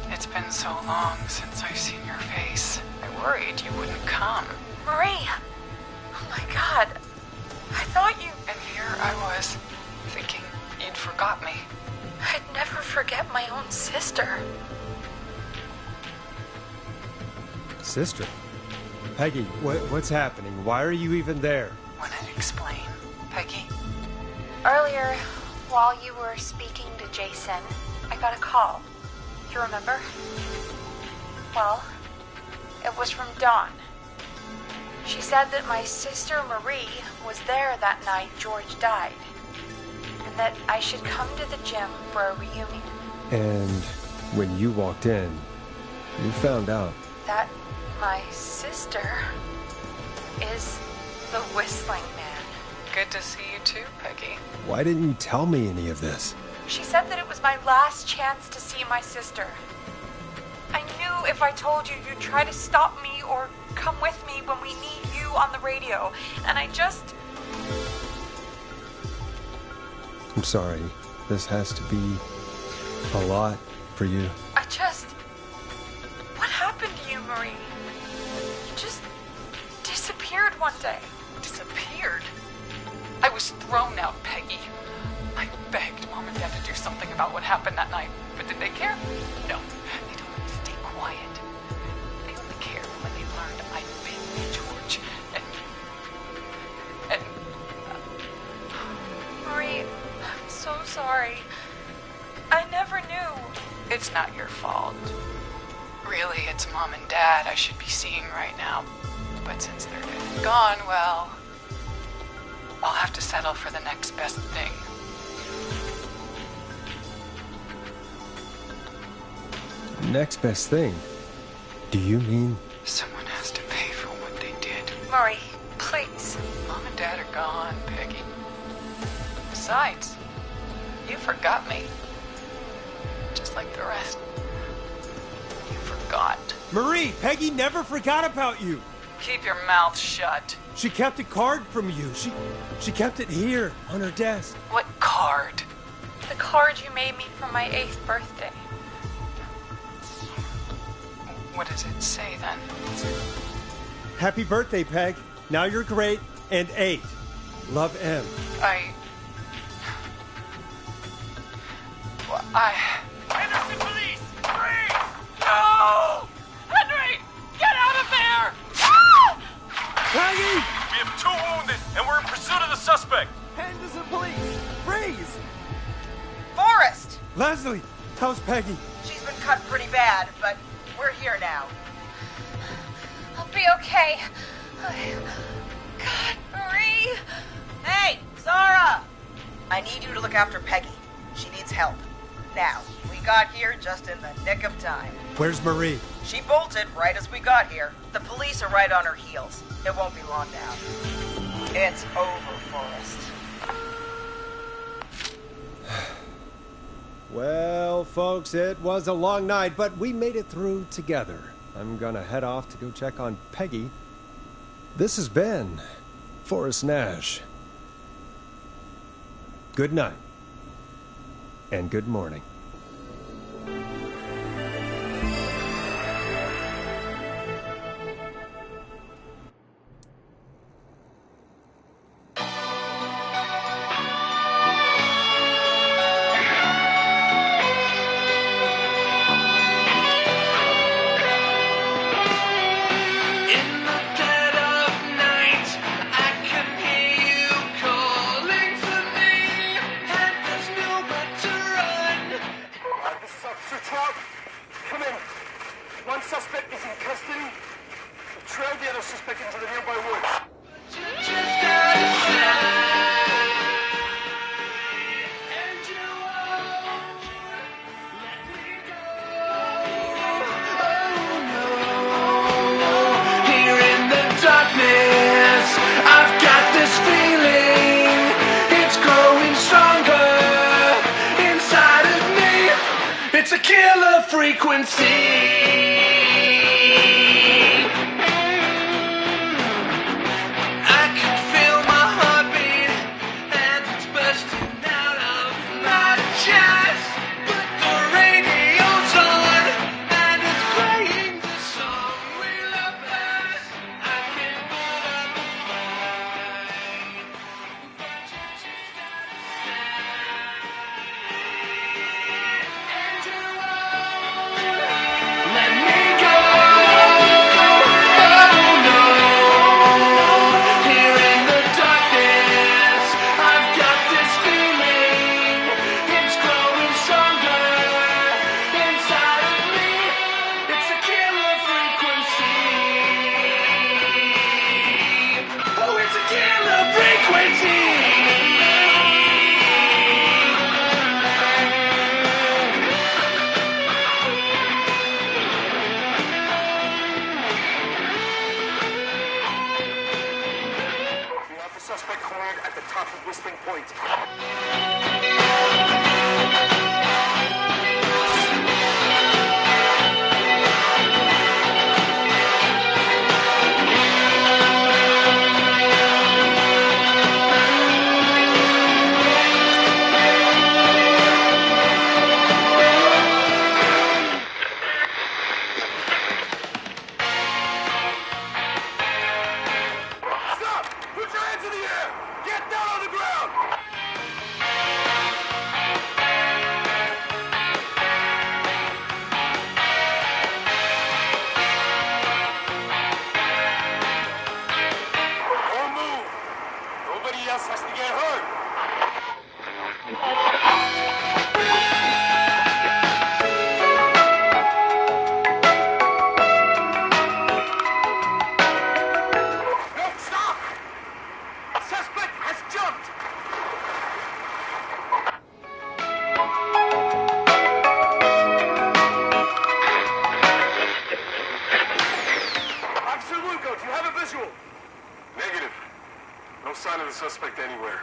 It's been so long since I've seen your face. I worried you wouldn't come. Marie! Oh my god. I thought you... And here I was, thinking you'd forgot me. I'd never forget my own sister. sister. Peggy, what's happening? Why are you even there? Want to explain, Peggy? Earlier, while you were speaking to Jason, I got a call. You remember? Well, it was from Dawn. She said that my sister Marie was there that night George died, and that I should come to the gym for a reunion. And when you walked in, you found out That my sister is the Whistling Man. Good to see you too, Peggy. Why didn't you tell me any of this? She said that it was my last chance to see my sister. I knew if I told you, you'd try to stop me or come with me when we need you on the radio. And I just... I'm sorry. This has to be a lot for you. I just... What happened to you, Marie? You just disappeared one day. Disappeared? I was thrown out, Peggy. I begged Mom and Dad to do something about what happened that night, but did they care? No, they told me to stay quiet. They only cared when they learned I'd been with George, and... Marie, I'm so sorry. I never knew. It's not your fault. Really, it's Mom and Dad I should be seeing right now. But since they're dead and gone, well, I'll have to settle for the next best thing. Next best thing? Do you mean... Someone has to pay for what they did. Marie, please. Mom and Dad are gone, Peggy. Besides, you forgot me. Just like the rest. You forgot. Marie, Peggy never forgot about you. Keep your mouth shut. She kept a card from you. She kept it here on her desk. What card? The card you made me for my 8th birthday. What does it say then? Happy birthday, Peg. Now you're great and 8. Love, M. Henderson police! Freeze! No! Henry! Get out of there! Peggy! We have 2 wounded, and we're in pursuit of the suspect. Henderson police! Freeze! Forrest! Leslie, how's Peggy? She's been cut pretty bad, but we're here now. I'll be okay. God, Marie! Hey, Zara! I need you to look after Peggy. She needs help. Now, we got here just in the nick of time. Where's Marie? She bolted right as we got here. The police are right on her heels. It won't be long now. It's over, Forrest. Well, folks, it was a long night, but we made it through together. I'm gonna head off to go check on Peggy. This has been Forrest Nash. Good night. And good morning. Come in. One suspect is in custody. We've trailed the other suspect into the nearby woods. Here in the darkness, I've got this feeling. It's growing stronger inside of me. It's a killer frequency. I can feel my heartbeat and it's bursting out of my chest. But the radio's on and it's playing the song we love best. I can put up a fight, but you're just out of sight. And you're all frequency. We have the suspect cornered at the top of Whistling Point. Stop! Put your hands in the air! Get down on the ground! Don't move! Nobody else has to get hurt! No, stop! Suspect has jumped! Officer Luco, do you have a visual? Negative. No sign of the suspect anywhere.